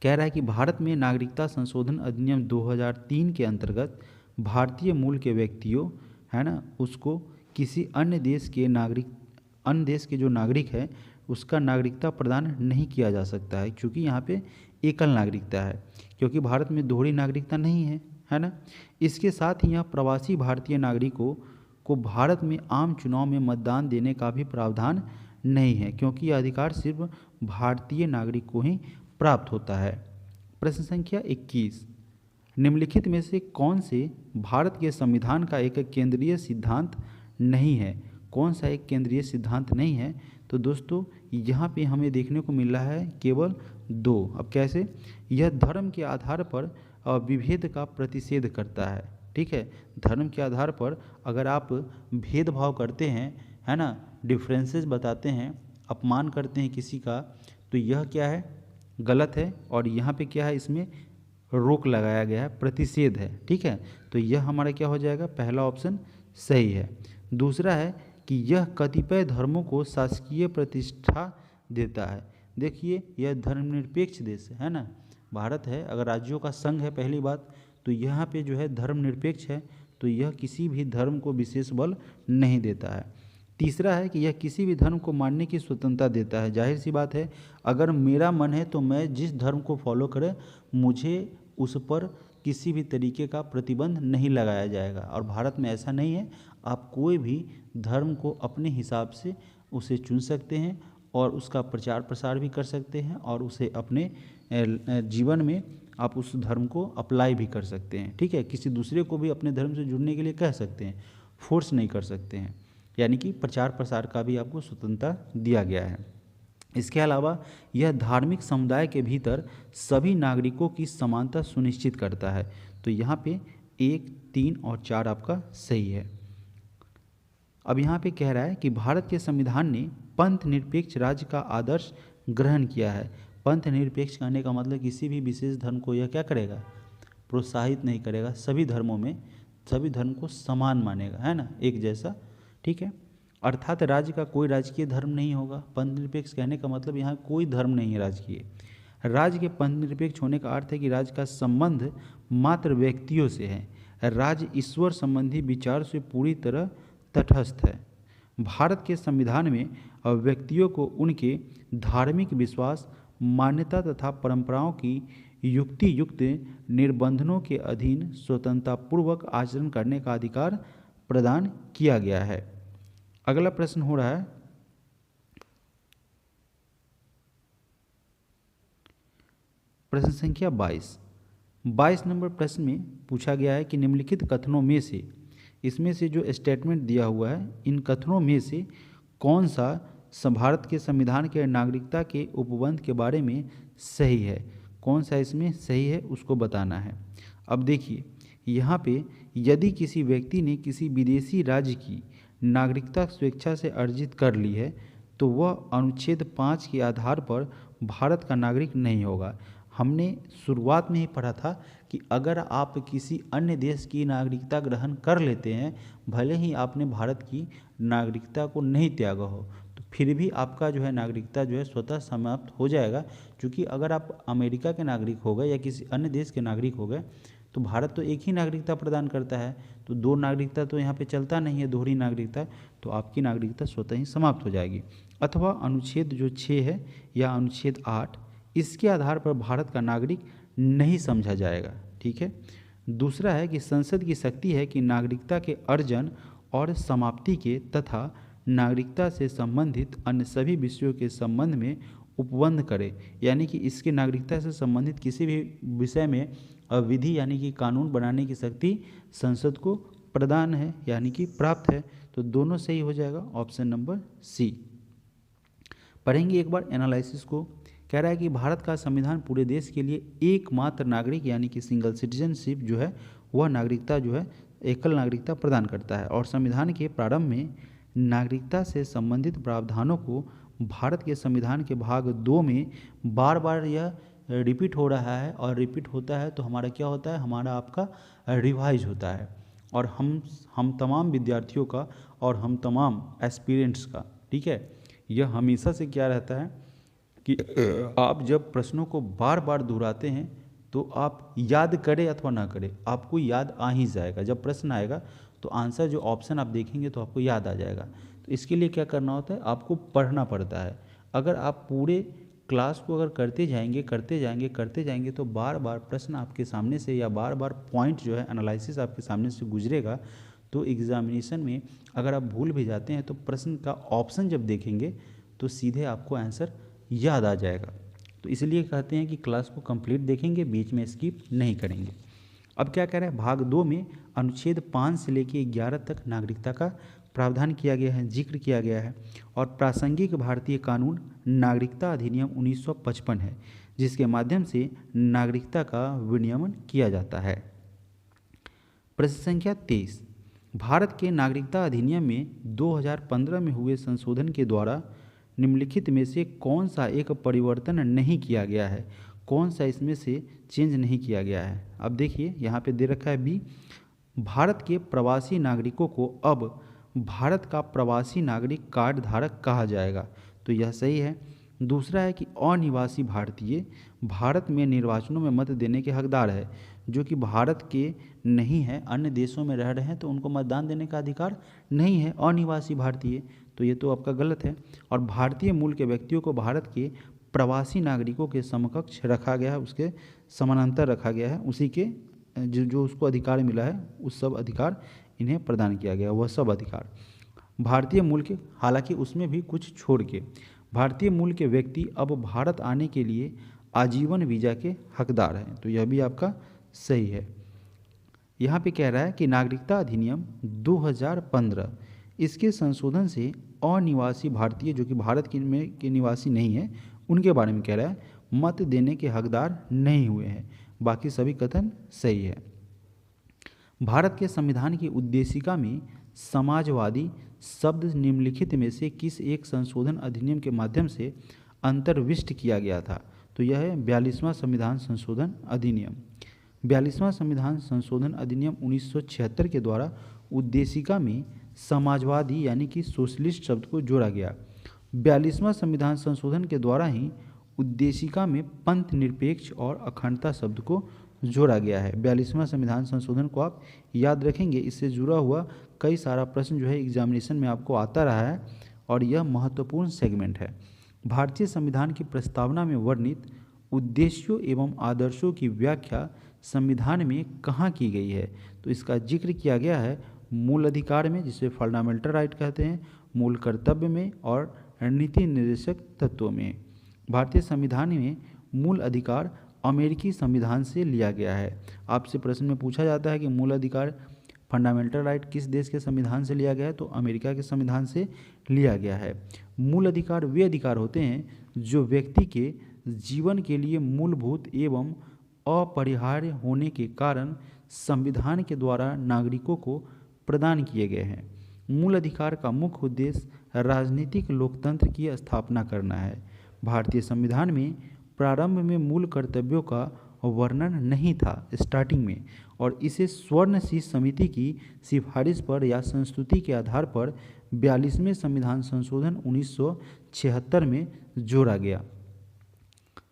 कह रहा है कि भारत में नागरिकता संशोधन अधिनियम 2003 के अंतर्गत भारतीय मूल के व्यक्तियों, है ना, उसको किसी अन्य देश के जो नागरिक है उसका नागरिकता प्रदान नहीं किया जा सकता है, क्योंकि यहाँ पे एकल नागरिकता है, क्योंकि भारत में दोहरी नागरिकता नहीं है ना। इसके साथ ही यह प्रवासी भारतीय नागरिकों को भारत में आम चुनाव में मतदान देने का भी प्रावधान नहीं है, क्योंकि यह अधिकार सिर्फ भारतीय नागरिक को ही प्राप्त होता है। प्रश्न संख्या 21, निम्नलिखित में से कौन से भारत के संविधान का एक केंद्रीय सिद्धांत नहीं है। कौन सा एक केंद्रीय सिद्धांत नहीं है? तो दोस्तों यहाँ पे हमें देखने को मिल रहा है केवल 2। अब कैसे? यह धर्म के आधार पर विभेद का प्रतिषेध करता है। ठीक है, धर्म के आधार पर अगर आप भेदभाव करते हैं, है ना, डिफरेंसेस बताते हैं, अपमान करते हैं किसी का, तो यह क्या है? गलत है। और यहाँ पे क्या है? इसमें रोक लगाया गया है, प्रतिषेध है। ठीक है, तो यह हमारा क्या हो जाएगा? पहला ऑप्शन सही है। दूसरा है कि यह कतिपय धर्मों को शासकीय प्रतिष्ठा देता है। देखिए, यह धर्मनिरपेक्ष देश है ना, भारत है, अगर राज्यों का संघ है पहली बात, तो यहाँ पे जो है धर्मनिरपेक्ष है, तो यह किसी भी धर्म को विशेष बल नहीं देता है। तीसरा है कि यह किसी भी धर्म को मानने की स्वतंत्रता देता है। जाहिर सी बात है, अगर मेरा मन है तो मैं जिस धर्म को फॉलो करें, मुझे उस पर किसी भी तरीके का प्रतिबंध नहीं लगाया जाएगा। और भारत में ऐसा नहीं है, आप कोई भी धर्म को अपने हिसाब से उसे चुन सकते हैं और उसका प्रचार प्रसार भी कर सकते हैं और उसे अपने जीवन में आप उस धर्म को अप्लाई भी कर सकते हैं। ठीक है, किसी दूसरे को भी अपने धर्म से जुड़ने के लिए कह सकते हैं, फोर्स नहीं कर सकते हैं। यानी कि प्रचार प्रसार का भी आपको स्वतंत्रता दिया गया है। इसके अलावा यह धार्मिक समुदाय के भीतर सभी नागरिकों की समानता सुनिश्चित करता है। तो यहाँ पे 1, 3 और 4 आपका सही है। अब यहाँ पे कह रहा है कि भारत के संविधान ने पंथ निरपेक्ष राज्य का आदर्श ग्रहण किया है। पंथ निरपेक्ष कहने का मतलब किसी भी विशेष धर्म को यह क्या करेगा, प्रोत्साहित नहीं करेगा, सभी धर्मों में सभी धर्म को समान मानेगा, है ना, एक जैसा। ठीक है, अर्थात राज्य का कोई राजकीय धर्म नहीं होगा। पंथ निरपेक्ष कहने का मतलब यहाँ कोई धर्म नहीं है राजकीय। राज्य के पंथ निरपेक्ष होने का अर्थ है कि राज्य का संबंध मात्र व्यक्तियों से है, राज्य ईश्वर संबंधी विचार से पूरी तरह तटस्थ है। भारत के संविधान में व्यक्तियों को उनके धार्मिक विश्वास, मान्यता तथा परंपराओं की युक्ति युक्त निर्बंधनों के अधीन स्वतंत्रतापूर्वक आचरण करने का अधिकार प्रदान किया गया है। अगला प्रश्न हो रहा है प्रश्न संख्या 22 नंबर प्रश्न में पूछा गया है कि निम्नलिखित कथनों में से, इसमें से जो स्टेटमेंट दिया हुआ है, इन कथनों में से कौन सा भारत के संविधान के नागरिकता के उपबंध के बारे में सही है, कौन सा इसमें सही है उसको बताना है। अब देखिए यहाँ पे, यदि किसी व्यक्ति ने किसी विदेशी राज्य की नागरिकता स्वेच्छा से अर्जित कर ली है तो वह अनुच्छेद 5 के आधार पर भारत का नागरिक नहीं होगा। हमने शुरुआत में ही पढ़ा था कि अगर आप किसी अन्य देश की नागरिकता ग्रहण कर लेते हैं, भले ही आपने भारत की नागरिकता को नहीं त्यागा हो, तो फिर भी आपका जो है नागरिकता जो है स्वतः समाप्त हो जाएगा। क्योंकि अगर आप अमेरिका के नागरिक हो गए या किसी अन्य देश के नागरिक हो गए तो भारत तो एक ही नागरिकता प्रदान करता है, तो दो नागरिकता तो यहाँ पे चलता नहीं है, दोहरी नागरिकता, तो आपकी नागरिकता स्वतः ही समाप्त हो जाएगी। अथवा अनुच्छेद जो 6 है या अनुच्छेद 8, इसके आधार पर भारत का नागरिक नहीं समझा जाएगा। ठीक है, दूसरा है कि संसद की शक्ति है कि नागरिकता के अर्जन और समाप्ति के तथा नागरिकता से संबंधित अन्य सभी विषयों के संबंध में उपबंध करे। यानी कि इसके नागरिकता से संबंधित किसी भी विषय में विधि यानी कि कानून बनाने की शक्ति संसद को प्रदान है, यानी कि प्राप्त है। तो दोनों सही हो जाएगा, ऑप्शन नंबर सी। पढ़ेंगे एक बार एनालिसिस को। कह रहा है कि भारत का संविधान पूरे देश के लिए एकमात्र नागरिक यानी कि सिंगल सिटीजनशिप जो है वह नागरिकता जो है एकल नागरिकता प्रदान करता है। और संविधान के प्रारंभ में नागरिकता से संबंधित प्रावधानों को भारत के संविधान के भाग 2 में बार बार यह रिपीट हो रहा है, और रिपीट होता है तो हमारा क्या होता है, हमारा आपका रिवाइज होता है। और हम तमाम विद्यार्थियों का और हम तमाम एस्पिरेंट्स का, ठीक है, यह हमेशा से क्या रहता है कि आप जब प्रश्नों को बार बार दोहराते हैं तो आप याद करें अथवा ना करें, आपको याद आ ही जाएगा। जब प्रश्न आएगा तो आंसर जो ऑप्शन आप देखेंगे तो आपको याद आ जाएगा। तो इसके लिए क्या करना होता है, आपको पढ़ना पड़ता है। अगर आप पूरे क्लास को अगर करते जाएंगे तो बार बार प्रश्न आपके सामने से या बार बार पॉइंट जो है एनालिसिस आपके सामने से गुजरेगा, तो एग्जामिनेशन में अगर आप भूल भी जाते हैं तो प्रश्न का ऑप्शन जब देखेंगे तो सीधे आपको आंसर याद आ जाएगा। तो इसलिए कहते हैं कि क्लास को कंप्लीट देखेंगे, बीच में स्किप नहीं करेंगे। अब क्या कह रहा है, भाग 2 में अनुच्छेद 5 से लेकर 11 तक नागरिकता का प्रावधान किया गया है, जिक्र किया गया है। और प्रासंगिक भारतीय कानून नागरिकता अधिनियम 1955 है, जिसके माध्यम से नागरिकता का विनियमन किया जाता है। प्रश्न संख्या 23, भारत के नागरिकता अधिनियम में 2015 में हुए संशोधन के द्वारा निम्नलिखित में से कौन सा एक परिवर्तन नहीं किया गया है, कौन सा इसमें से चेंज नहीं किया गया है। अब देखिए यहाँ पे दे रखा है बी, भारत के प्रवासी नागरिकों को अब भारत का प्रवासी नागरिक कार्ड धारक कहा जाएगा, तो यह सही है। दूसरा है कि अनिवासी भारतीय भारत में निर्वाचनों में मत देने के हकदार है, जो कि भारत के नहीं है, अन्य देशों में रह रहे हैं तो उनको मतदान देने का अधिकार नहीं है, अनिवासी भारतीय, तो ये तो आपका गलत है। और भारतीय मूल के व्यक्तियों को भारत के प्रवासी नागरिकों के समकक्ष रखा गया है, उसके समानांतर रखा गया है, उसी के जो उसको अधिकार मिला है उस सब अधिकार इन्हें प्रदान किया गया, वह सब अधिकार भारतीय मूल के, हालांकि उसमें भी कुछ छोड़ के। भारतीय मूल के व्यक्ति अब भारत आने के लिए आजीवन वीज़ा के हकदार हैं। तो यह भी आपका सही है। यहाँ पे कह रहा है कि नागरिकता अधिनियम 2015 इसके संशोधन से अनिवासी भारतीय जो कि भारत के निवासी नहीं है उनके बारे में कह रहा है मत देने के हकदार नहीं हुए हैं। बाकी सभी कथन सही है। भारत के संविधान की उद्देशिका में समाजवादी शब्द निम्नलिखित में से किस एक संशोधन अधिनियम के माध्यम से अंतर्विष्ट किया गया था? तो यह है 42वां संविधान संशोधन अधिनियम। 42वां संविधान संशोधन अधिनियम 1976 के द्वारा उद्देशिका में समाजवादी यानी कि सोशलिस्ट शब्द को जोड़ा गया। 42वां संविधान संशोधन के द्वारा ही उद्देशिका में पंथ निरपेक्ष और अखंडता शब्द को जोड़ा गया है। 42वां संविधान संशोधन को आप याद रखेंगे, इससे जुड़ा हुआ कई सारा प्रश्न जो है एग्जामिनेशन में आपको आता रहा है और यह महत्वपूर्ण सेगमेंट है। भारतीय संविधान की प्रस्तावना में वर्णित उद्देश्यों एवं आदर्शों की व्याख्या संविधान में कहाँ की गई है? तो इसका जिक्र किया गया है मूल अधिकार में, जिसे फंडामेंटल राइट कहते हैं, मूल कर्तव्य में और नीति निर्देशक तत्वों में। भारतीय संविधान में मूल अधिकार अमेरिकी संविधान से लिया गया है। आपसे प्रश्न में पूछा जाता है कि मूल अधिकार फंडामेंटल राइट किस देश के संविधान से लिया गया है? तो अमेरिका के संविधान से लिया गया है। मूल अधिकार वे अधिकार होते हैं जो व्यक्ति के जीवन के लिए मूलभूत एवं अपरिहार्य होने के कारण संविधान के द्वारा नागरिकों को प्रदान किए गए हैं। मूल अधिकार का मुख्य उद्देश्य राजनीतिक लोकतंत्र की स्थापना करना है। भारतीय संविधान में प्रारंभ में मूल कर्तव्यों का वर्णन नहीं था स्टार्टिंग में, और इसे स्वर्ण शीर्ष समिति की सिफारिश पर या संस्तुति के आधार पर 42वें संविधान संशोधन 1976 में जोड़ा गया।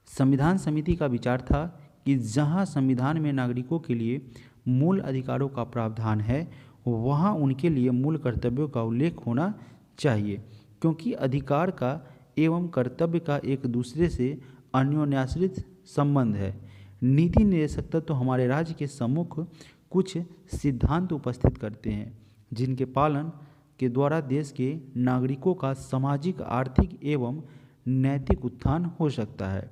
संविधान समिति का विचार था कि जहां संविधान में नागरिकों के लिए मूल अधिकारों का प्रावधान है वहां उनके लिए मूल कर्तव्यों का उल्लेख होना चाहिए, क्योंकि अधिकार का एवं कर्तव्य का एक दूसरे से अन्योन्याश्रित संबंध है। नीति निर्देशक तत्व हमारे राज्य के सम्मुख कुछ सिद्धांत उपस्थित करते हैं जिनके पालन के द्वारा देश के नागरिकों का सामाजिक, आर्थिक एवं नैतिक उत्थान हो सकता है।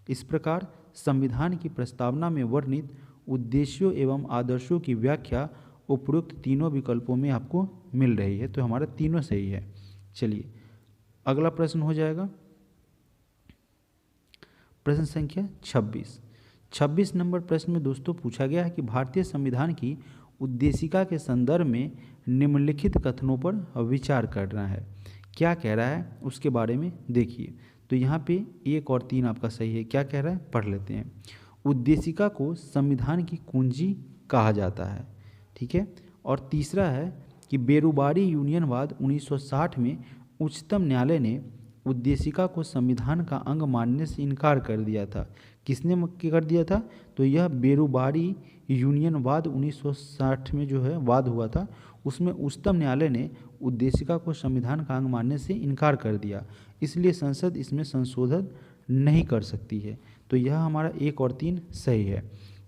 इस प्रकार संविधान की प्रस्तावना में वर्णित उद्देश्यों एवं आदर्शों की व्याख्या उपरोक्त तीनों विकल्पों में आपको मिल रही है। तो हमारा तीनों सही है। चलिए अगला प्रश्न हो जाएगा प्रश्न संख्या 26 नंबर प्रश्न में दोस्तों पूछा गया है कि भारतीय संविधान की उद्देशिका के संदर्भ में निम्नलिखित कथनों पर विचार करना है। क्या कह रहा है उसके बारे में देखिए। तो यहाँ पे 1 और 3 आपका सही है। क्या कह रहा है पढ़ लेते हैं। उद्देशिका को संविधान की कुंजी कहा जाता है, ठीक है। और तीसरा है कि बेरुबारी यूनियनवाद 1960 में उच्चतम न्यायालय ने उद्देशिका को संविधान का अंग मानने से इनकार कर दिया था। किसने कर दिया था? तो यह बेरुबारी यूनियनवाद 1960 में जो है वाद हुआ था, उसमें उच्चतम न्यायालय ने उद्देशिका को संविधान का अंग मानने से इनकार कर दिया, इसलिए संसद इसमें संशोधन नहीं कर सकती है। तो यह हमारा 1 और 3 सही है।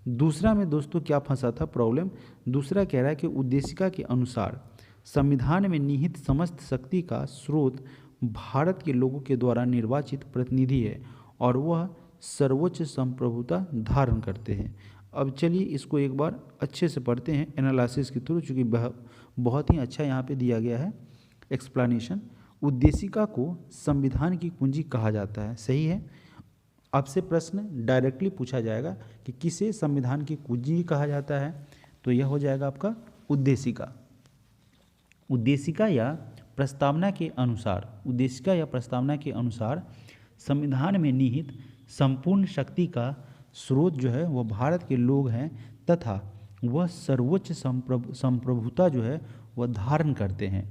दूसरा में दोस्तों क्या फंसा था प्रॉब्लम? दूसरा कह रहा है कि उद्देशिका के अनुसार संविधान में निहित समस्त शक्ति का स्रोत भारत के लोगों के द्वारा निर्वाचित प्रतिनिधि है और वह सर्वोच्च संप्रभुता धारण करते हैं। अब चलिए इसको एक बार अच्छे से पढ़ते हैं एनालिसिस के थ्रू, चूँकि बहुत ही अच्छा यहाँ पे दिया गया है एक्सप्लेनेशन। उद्देशिका को संविधान की कुंजी कहा जाता है, सही है। आपसे प्रश्न डायरेक्टली पूछा जाएगा कि किसे संविधान की कुंजी कहा जाता है, तो यह हो जाएगा आपका उद्देशिका। उद्देशिका या प्रस्तावना के अनुसार संविधान में निहित संपूर्ण शक्ति का स्रोत जो है वह भारत के लोग हैं तथा वह सर्वोच्च संप्रभुता जो है वह धारण करते हैं।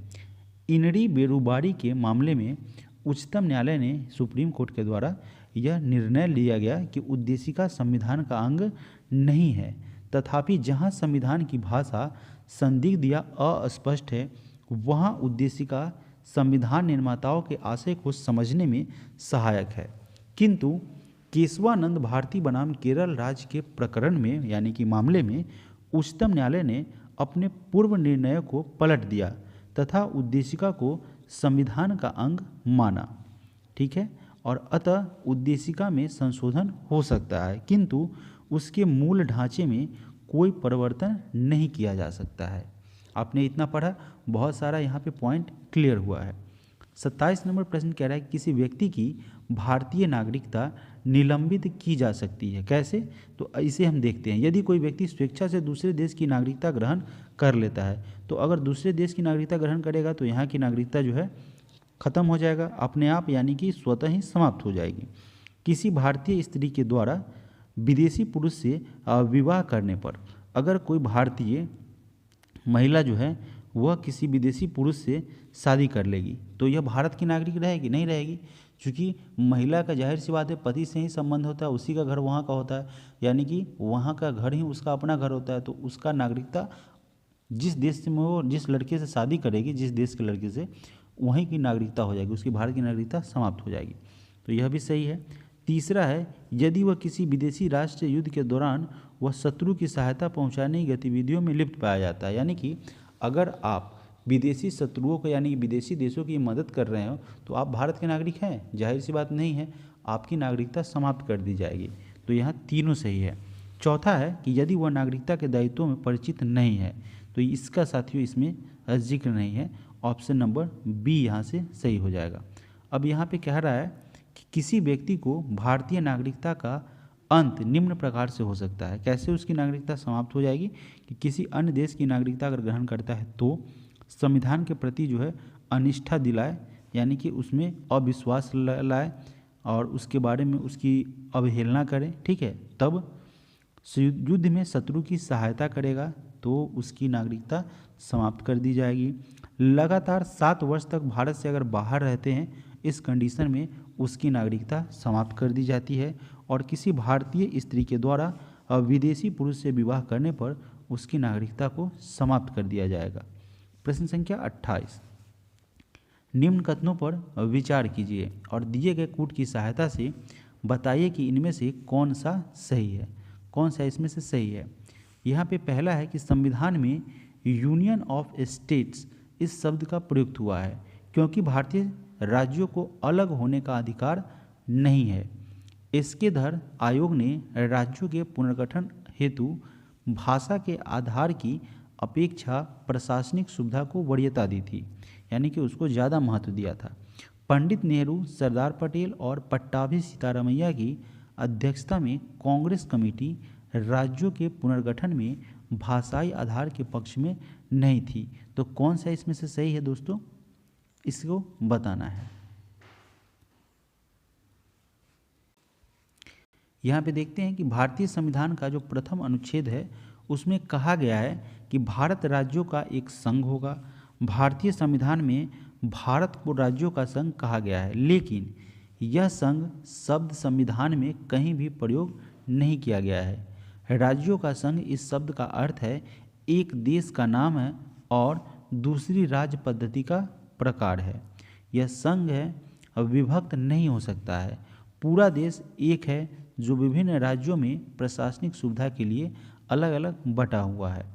इनरी बेरुबारी के मामले में उच्चतम न्यायालय ने सुप्रीम कोर्ट के द्वारा यह निर्णय लिया गया कि उद्देशिका संविधान का अंग नहीं है, तथापि जहां संविधान की भाषा संदिग्ध या अस्पष्ट है वहां उद्देशिका संविधान निर्माताओं के आशय को समझने में सहायक है। किंतु केशवानंद भारती बनाम केरल राज्य के प्रकरण में यानी कि मामले में उच्चतम न्यायालय ने अपने पूर्व निर्णय को पलट दिया तथा उद्देशिका को संविधान का अंग माना, ठीक है, और अतः उद्देशिका में संशोधन हो सकता है, किंतु उसके मूल ढांचे में कोई परिवर्तन नहीं किया जा सकता है। आपने इतना पढ़ा, बहुत सारा यहाँ पे पॉइंट क्लियर हुआ है। 27 नंबर प्रश्न कह रहा है किसी व्यक्ति की भारतीय नागरिकता निलंबित की जा सकती है, कैसे? तो इसे हम देखते हैं। यदि कोई व्यक्ति स्वेच्छा से दूसरे देश की नागरिकता ग्रहण कर लेता है, तो अगर दूसरे देश की नागरिकता ग्रहण करेगा तो यहाँ की नागरिकता जो है खत्म हो जाएगा अपने आप, यानी कि स्वतः ही समाप्त हो जाएगी। किसी भारतीय स्त्री के द्वारा विदेशी पुरुष से विवाह करने पर अगर कोई भारतीय महिला जो है वह किसी विदेशी पुरुष से शादी कर लेगी तो यह भारत की नागरिक रहेगी? नहीं रहेगी, क्योंकि महिला का जाहिर सी बात है पति से ही संबंध होता है, उसी का घर वहाँ का होता है, यानी कि वहाँ का घर ही उसका अपना घर होता है। तो उसका नागरिकता जिस देश में वो जिस लड़के से शादी करेगी, जिस देश के लड़के से, वहीं की नागरिकता हो जाएगी, उसकी भारत की नागरिकता समाप्त हो जाएगी। तो यह भी सही है। तीसरा है यदि वह किसी विदेशी राष्ट्र से युद्ध के दौरान वह शत्रु की सहायता पहुंचाने की गतिविधियों में लिप्त पाया जाता है, यानी कि अगर आप विदेशी शत्रुओं को यानी कि विदेशी देशों की मदद कर रहे हो तो आप भारत के नागरिक हैं? जाहिर सी बात नहीं है, आपकी नागरिकता समाप्त कर दी जाएगी। तो यहाँ तीनों सही है। चौथा है कि यदि वह नागरिकता के दायित्वों में परिचित नहीं है, तो इसका साथियों इसमें जिक्र नहीं है, ऑप्शन नंबर बी यहाँ से सही हो जाएगा। अब यहाँ पे कह रहा है कि किसी व्यक्ति को भारतीय नागरिकता का अंत निम्न प्रकार से हो सकता है, कैसे उसकी नागरिकता समाप्त हो जाएगी? कि किसी अन्य देश की नागरिकता अगर ग्रहण करता है तो संविधान के प्रति जो है अनिष्ठा दिलाए, यानी कि उसमें अविश्वास लाए और उसके बारे में उसकी अवहेलना करे, ठीक है, तब युद्ध में शत्रु की सहायता करेगा तो उसकी नागरिकता समाप्त कर दी जाएगी। लगातार 7 वर्ष तक भारत से अगर बाहर रहते हैं, इस कंडीशन में उसकी नागरिकता समाप्त कर दी जाती है। और किसी भारतीय स्त्री के द्वारा विदेशी पुरुष से विवाह करने पर उसकी नागरिकता को समाप्त कर दिया जाएगा। प्रश्न संख्या 28, निम्न कथनों पर विचार कीजिए और दिए गए कूट की सहायता से बताइए कि इनमें से कौन सा सही है, कौन सा इसमें से सही है। यहाँ पे पहला है कि संविधान में यूनियन ऑफ स्टेट्स इस शब्द का प्रयुक्त हुआ है क्योंकि भारतीय राज्यों को अलग होने का अधिकार नहीं है। इसके धर आयोग ने राज्यों के पुनर्गठन हेतु भाषा के आधार की अपेक्षा प्रशासनिक सुविधा को वरीयता दी थी, यानी कि उसको ज़्यादा महत्व दिया था। पंडित नेहरू, सरदार पटेल और पट्टाभी सीतारामैया की अध्यक्षता में कांग्रेस कमेटी राज्यों के पुनर्गठन में भाषाई आधार के पक्ष में नहीं थी। तो कौन सा इसमें से सही है दोस्तों, इसको बताना है। यहाँ पे देखते हैं कि भारतीय संविधान का जो प्रथम अनुच्छेद है उसमें कहा गया है कि भारत राज्यों का एक संघ होगा। भारतीय संविधान में भारत को राज्यों का संघ कहा गया है, लेकिन यह संघ शब्द संविधान में कहीं भी प्रयोग नहीं किया गया है। राज्यों का संघ इस शब्द का अर्थ है एक देश का नाम है और दूसरी राज्य पद्धति का प्रकार है। यह संघ है, विभक्त नहीं हो सकता है। पूरा देश एक है जो विभिन्न राज्यों में प्रशासनिक सुविधा के लिए अलग अलग बटा हुआ है।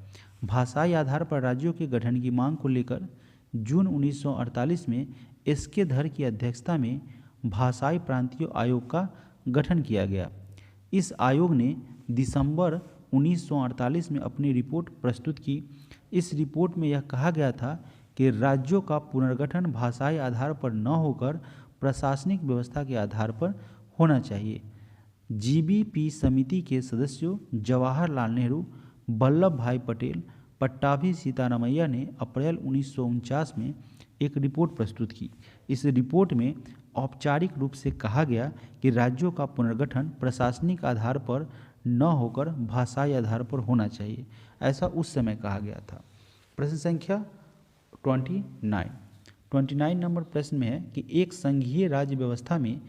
भाषाई आधार पर राज्यों के गठन की मांग को लेकर जून 1948 में एस.के. धर की अध्यक्षता में भाषाई प्रांतीय आयोग का गठन किया गया। इस आयोग ने दिसंबर 1948 में अपनी रिपोर्ट प्रस्तुत की। इस रिपोर्ट में यह कहा गया था कि राज्यों का पुनर्गठन भाषाई आधार पर न होकर प्रशासनिक व्यवस्था के आधार पर होना चाहिए। जीबीपी समिति के सदस्यों जवाहरलाल नेहरू, वल्लभ भाई पटेल, पट्टाभी सीतारामैया ने अप्रैल 1949 में एक रिपोर्ट प्रस्तुत की। इस रिपोर्ट में औपचारिक रूप से कहा गया कि राज्यों का पुनर्गठन प्रशासनिक आधार पर न होकर भाषाई आधार पर होना चाहिए, ऐसा उस समय कहा गया था। प्रश्न संख्या 29 नंबर प्रश्न में है कि एक संघीय राज्य व्यवस्था में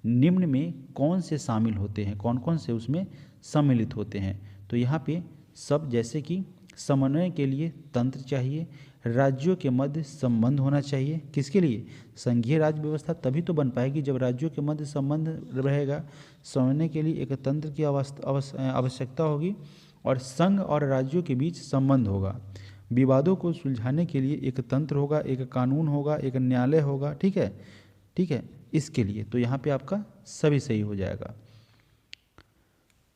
निम्न में कौन से शामिल होते हैं, कौन कौन से उसमें सम्मिलित होते हैं। तो यहाँ पे सब जैसे कि समन्वय के लिए तंत्र चाहिए, राज्यों के मध्य संबंध होना चाहिए। किसके लिए? संघीय राज्य व्यवस्था तभी तो बन पाएगी जब राज्यों के मध्य संबंध रहेगा। समन्वय के लिए एक तंत्र की आवश्यकता होगी और संघ और राज्यों के बीच संबंध होगा। विवादों को सुलझाने के लिए एक तंत्र होगा, एक कानून होगा, एक न्यायालय होगा। ठीक है, इसके लिए, तो यहाँ पे आपका सभी सही हो जाएगा।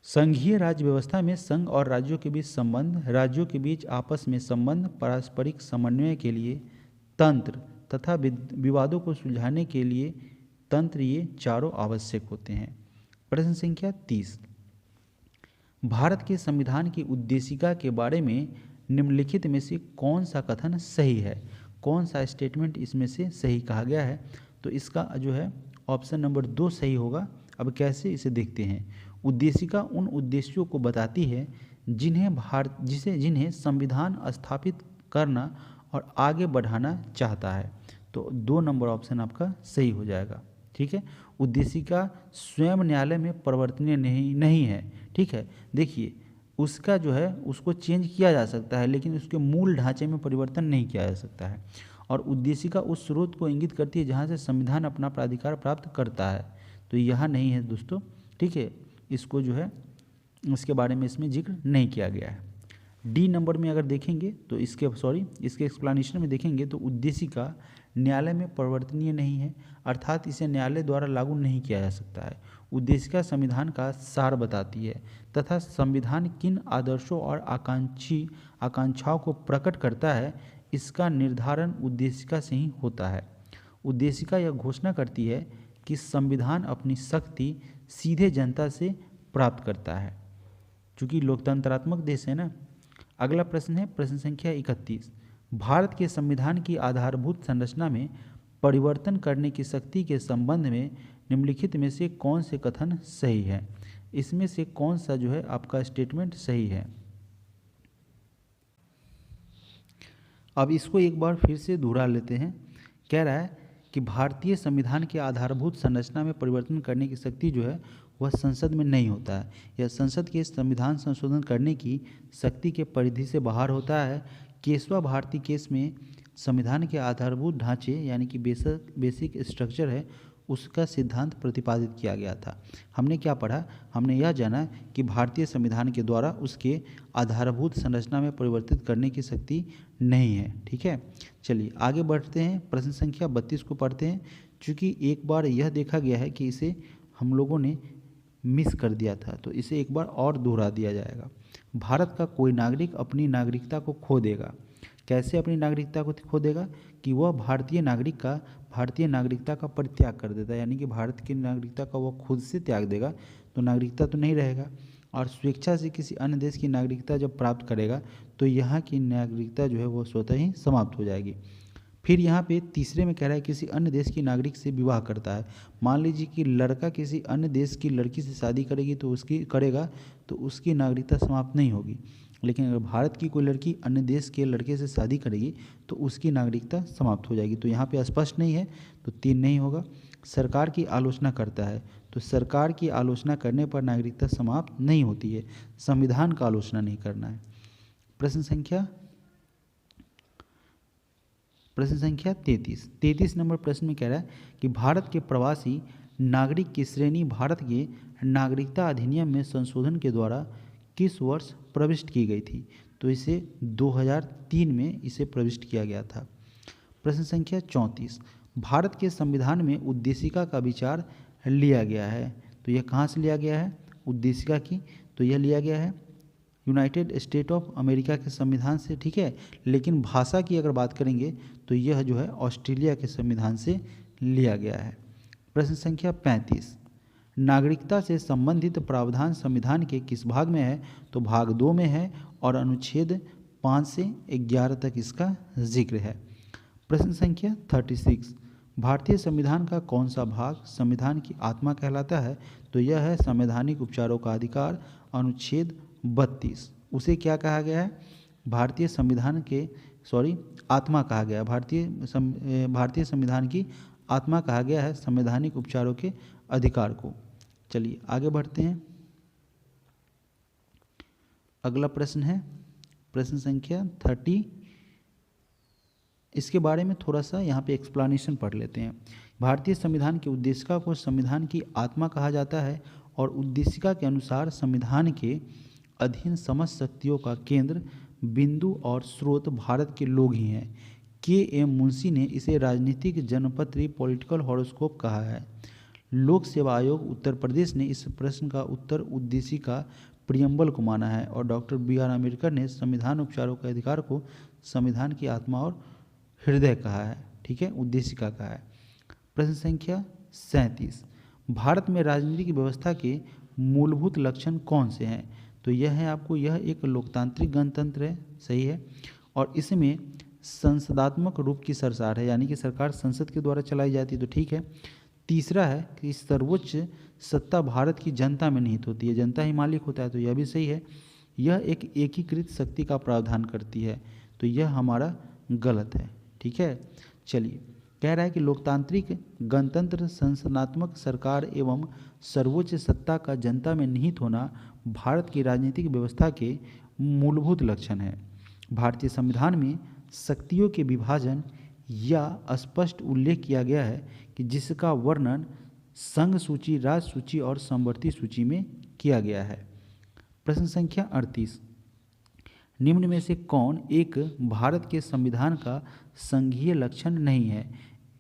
संघीय राज्य व्यवस्था में संघ और राज्यों के बीच संबंध, राज्यों के बीच आपस में संबंध, पारस्परिक समन्वय के लिए तंत्र तथा विवादों को सुलझाने के लिए तंत्र, ये चारों आवश्यक होते हैं। प्रश्न संख्या 30, भारत के संविधान की उद्देशिका के बारे में निम्नलिखित में से कौन सा कथन सही है, कौन सा स्टेटमेंट इसमें से सही कहा गया है? तो इसका जो है ऑप्शन नंबर 2 सही होगा। अब कैसे, इसे देखते हैं। उद्देशिका उन उद्देश्यों को बताती है जिन्हें संविधान स्थापित करना और आगे बढ़ाना चाहता है। तो 2 नंबर ऑप्शन आपका सही हो जाएगा। ठीक है, उद्देशिका स्वयं न्यायालय में परिवर्तनीय नहीं है। ठीक है, देखिए उसका जो है उसको चेंज किया जा सकता है, लेकिन उसके मूल ढांचे में परिवर्तन नहीं किया जा सकता है। और उद्देशिका उस स्रोत को इंगित करती है जहाँ से संविधान अपना प्राधिकार प्राप्त करता है। तो यह नहीं है दोस्तों। ठीक है, इसको जो है इसके बारे में इसमें जिक्र नहीं किया गया है। डी नंबर में अगर देखेंगे तो इसके एक्सप्लेनेशन में देखेंगे तो उद्देशिका न्यायालय में परिवर्तनीय नहीं है, अर्थात इसे न्यायालय द्वारा लागू नहीं किया जा सकता है। उद्देशिका संविधान का सार बताती है तथा संविधान किन आदर्शों और आकांक्षाओं को प्रकट करता है, इसका निर्धारण उद्देशिका से ही होता है। उद्देशिका यह घोषणा करती है कि संविधान अपनी शक्ति सीधे जनता से प्राप्त करता है, चूँकि लोकतंत्रात्मक देश है ना। अगला प्रश्न है प्रश्न संख्या 31, भारत के संविधान की आधारभूत संरचना में परिवर्तन करने की शक्ति के संबंध में निम्नलिखित में से कौन से कथन सही है? इसमें से कौन सा जो है आपका स्टेटमेंट सही है? अब इसको एक बार फिर से दोहरा लेते हैं। कह रहा है कि भारतीय संविधान के आधारभूत संरचना में परिवर्तन करने की शक्ति जो है वह संसद में नहीं होता है। यह संसद के संविधान संशोधन करने की शक्ति के परिधि से बाहर होता है। केशवा भारती केस में संविधान के आधारभूत ढांचे यानी कि बेसिक स्ट्रक्चर है, उसका सिद्धांत प्रतिपादित किया गया था। हमने क्या पढ़ा? हमने यह जाना कि भारतीय संविधान के द्वारा उसके आधारभूत संरचना में परिवर्तित करने की शक्ति नहीं है। ठीक है, चलिए आगे बढ़ते हैं। प्रश्न संख्या 32 को पढ़ते हैं। चूँकि एक बार यह देखा गया है कि इसे हम लोगों ने मिस कर दिया था, तो इसे एक बार और दोहरा दिया जाएगा। भारत का कोई नागरिक अपनी नागरिकता को खो देगा। कैसे अपनी नागरिकता को खो देगा? कि वह भारतीय नागरिकता का परित्याग कर देता है, यानी कि भारत की नागरिकता का वह खुद से त्याग देगा, तो नागरिकता तो नहीं रहेगा। और स्वेच्छा से किसी अन्य देश की नागरिकता जब प्राप्त करेगा तो यहाँ की नागरिकता जो है वो स्वतः ही समाप्त हो जाएगी। फिर यहाँ पे तीसरे में कह रहा है किसी अन्य देश की नागरिक से विवाह करता है। मान लीजिए कि लड़का किसी अन्य देश की लड़की से शादी करेगा तो उसकी नागरिकता समाप्त नहीं होगी। लेकिन अगर भारत की कोई लड़की अन्य देश के लड़के से शादी करेगी तो उसकी नागरिकता समाप्त हो जाएगी। तो यहाँ पे स्पष्ट नहीं है, तो 3 नहीं होगा। सरकार की आलोचना करता है, तो सरकार की आलोचना करने पर नागरिकता समाप्त नहीं होती है, संविधान का आलोचना नहीं करना है। प्रश्न संख्या 33 नंबर प्रश्न में कह रहा है कि भारत के प्रवासी नागरिक की श्रेणी भारत के नागरिकता अधिनियम में संशोधन के द्वारा किस वर्ष प्रविष्ट की गई थी? तो इसे 2003 में इसे प्रविष्ट किया गया था। प्रश्न संख्या 34, भारत के संविधान में उद्देशिका का विचार लिया गया है, तो यह कहाँ से लिया गया है उद्देशिका की? तो यह लिया गया है यूनाइटेड स्टेट ऑफ अमेरिका के संविधान से। ठीक है, लेकिन भाषा की अगर बात करेंगे तो यह जो है ऑस्ट्रेलिया के संविधान से लिया गया है। प्रश्न संख्या 35, नागरिकता से संबंधित प्रावधान संविधान के किस भाग में है? तो भाग 2 में है और अनुच्छेद 5 से 11 तक इसका जिक्र है। प्रश्न संख्या 36, भारतीय संविधान का कौन सा भाग संविधान की आत्मा कहलाता है? तो यह है संवैधानिक उपचारों का अधिकार, अनुच्छेद 32। उसे क्या कहा गया है? भारतीय संविधान के आत्मा कहा गया है। भारतीय संविधान की आत्मा कहा गया है संवैधानिक उपचारों के अधिकार को। चलिए आगे बढ़ते हैं। अगला प्रश्न है प्रश्न संख्या 30। इसके बारे में थोड़ा सा यहाँ पे एक्सप्लेनेशन पढ़ लेते हैं। भारतीय संविधान की उद्देशिका को संविधान की आत्मा कहा जाता है और उद्देशिका के अनुसार संविधान के अधीन समस्त शक्तियों का केंद्र, बिंदु और स्रोत भारत के लोग ही हैं। के.एम. मुंशी ने इसे राजनीतिक जनपत्री पॉलिटिकल हॉरोस्कोप कहा है। लोक सेवा आयोग उत्तर प्रदेश ने इस प्रश्न का उत्तर उद्देशिका प्रियम्बल को माना है। और डॉक्टर बी.आर. अम्बेडकर ने संविधान उपचारों के अधिकार को संविधान की आत्मा और हृदय कहा है। ठीक है, उद्देशिका कहा है। प्रश्न संख्या 37, भारत में राजनीतिक व्यवस्था के मूलभूत लक्षण कौन से हैं? तो यह है आपको, यह एक लोकतांत्रिक गणतंत्र है, सही है, और इसमें संसदात्मक रूप की सरकार है, यानी कि सरकार संसद के द्वारा चलाई जाती है, तो ठीक है। तीसरा है कि सर्वोच्च सत्ता भारत की जनता में निहित होती है, जनता ही मालिक होता है, तो यह भी सही है। यह एक एकीकृत शक्ति का प्रावधान करती है, तो यह हमारा गलत है। ठीक है, चलिए, कह रहा है कि लोकतांत्रिक गणतंत्र, संसदात्मक सरकार एवं सर्वोच्च सत्ता का जनता में निहित होना भारत की राजनीतिक व्यवस्था के मूलभूत लक्षण है। भारतीय संविधान में शक्तियों के विभाजन या स्पष्ट उल्लेख किया गया है कि जिसका वर्णन संघ सूची, राज सूची और समवर्ती सूची में किया गया है। प्रश्न संख्या 38, निम्न में से कौन एक भारत के संविधान का संघीय लक्षण नहीं है?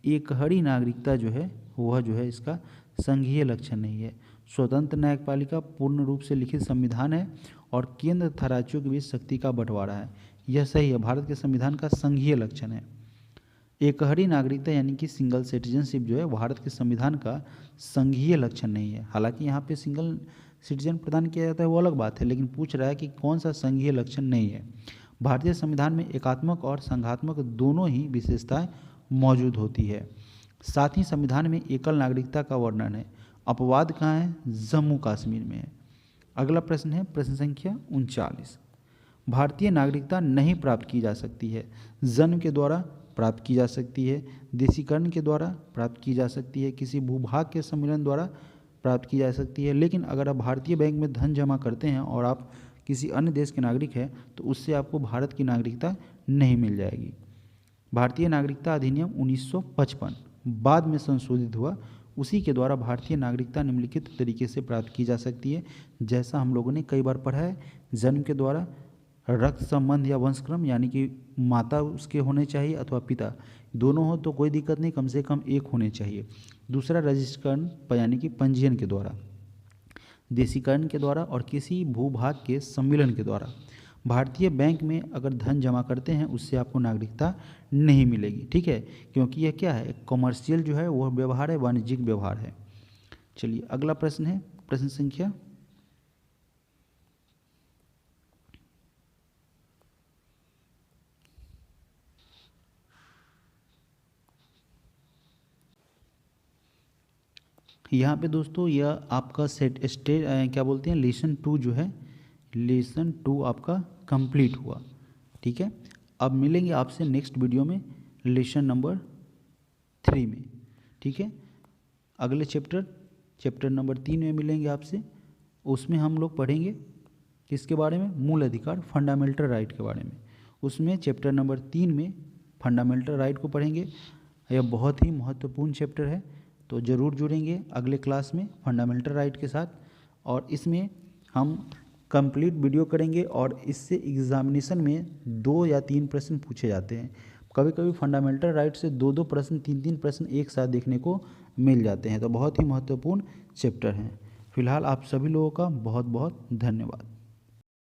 एकहरी नागरिकता जो है वह जो है इसका संघीय लक्षण नहीं है। स्वतंत्र न्यायपालिका पूर्ण रूप से लिखित संविधान है और केंद्र तथा राज्यों के बीच शक्ति का बंटवारा है, यह सही है, भारत के संविधान का संघीय लक्षण है। एकहरी नागरिकता यानी कि सिंगल सिटीजनशिप जो है भारत के संविधान का संघीय लक्षण नहीं है। हालांकि यहाँ पे सिंगल सिटीजन प्रदान किया जाता है वो अलग बात है, लेकिन पूछ रहा है कि कौन सा संघीय लक्षण नहीं है। भारतीय संविधान में एकात्मक और संघात्मक दोनों ही विशेषताएं मौजूद होती है। साथ ही संविधान में एकल नागरिकता का वर्णन है। अपवाद कहाँ है? जम्मू कश्मीर में है। अगला प्रश्न है प्रश्न संख्या 39, भारतीय नागरिकता नहीं प्राप्त की जा सकती है। जन्म के द्वारा प्राप्त की जा सकती है, देशीकरण के द्वारा प्राप्त की जा सकती है, किसी भूभाग के सम्मिलन द्वारा प्राप्त की जा सकती है। लेकिन अगर आप भारतीय बैंक में धन जमा करते हैं और आप किसी अन्य देश के नागरिक हैं तो उससे आपको भारत की नागरिकता नहीं मिल जाएगी। भारतीय नागरिकता अधिनियम 1955 बाद में संशोधित हुआ, उसी के द्वारा भारतीय नागरिकता निम्नलिखित तरीके से प्राप्त की जा सकती है, जैसा हम लोगों ने कई बार पढ़ा है। जन्म के द्वारा, रक्त संबंध या वंशक्रम यानी कि माता उसके होने चाहिए अथवा पिता, दोनों हो तो कोई दिक्कत नहीं, कम से कम एक होने चाहिए। दूसरा रजिस्ट्रेशन यानी कि पंजीयन के द्वारा, देशीकरण के द्वारा और किसी भूभाग के सम्मिलन के द्वारा। भारतीय बैंक में अगर धन जमा करते हैं उससे आपको नागरिकता नहीं मिलेगी, ठीक है, क्योंकि यह क्या है, कॉमर्शियल जो है वह व्यवहार है, वाणिज्यिक व्यवहार है। चलिए अगला प्रश्न है प्रश्न संख्या 38। यहाँ पे दोस्तों यह आपका क्या बोलते हैं, लेसन 2 जो है, लेसन 2 आपका कंप्लीट हुआ, ठीक है। अब मिलेंगे आपसे नेक्स्ट वीडियो में लेसन नंबर 3 में, ठीक है। अगले चैप्टर नंबर 3 में मिलेंगे आपसे। उसमें हम लोग पढ़ेंगे किसके बारे में, मूल अधिकार, फंडामेंटल राइट के बारे में। उसमें चैप्टर नंबर 3 में फंडामेंटल राइट को पढ़ेंगे। यह बहुत ही महत्वपूर्ण चैप्टर है, तो ज़रूर जुड़ेंगे अगले क्लास में फंडामेंटल राइट के साथ। और इसमें हम कंप्लीट वीडियो करेंगे और इससे एग्जामिनेशन में 2 या 3 प्रश्न पूछे जाते हैं। कभी कभी फंडामेंटल राइट से 2-2 प्रश्न, 3-3 प्रश्न एक साथ देखने को मिल जाते हैं, तो बहुत ही महत्वपूर्ण चैप्टर हैं। फिलहाल आप सभी लोगों का बहुत बहुत धन्यवाद।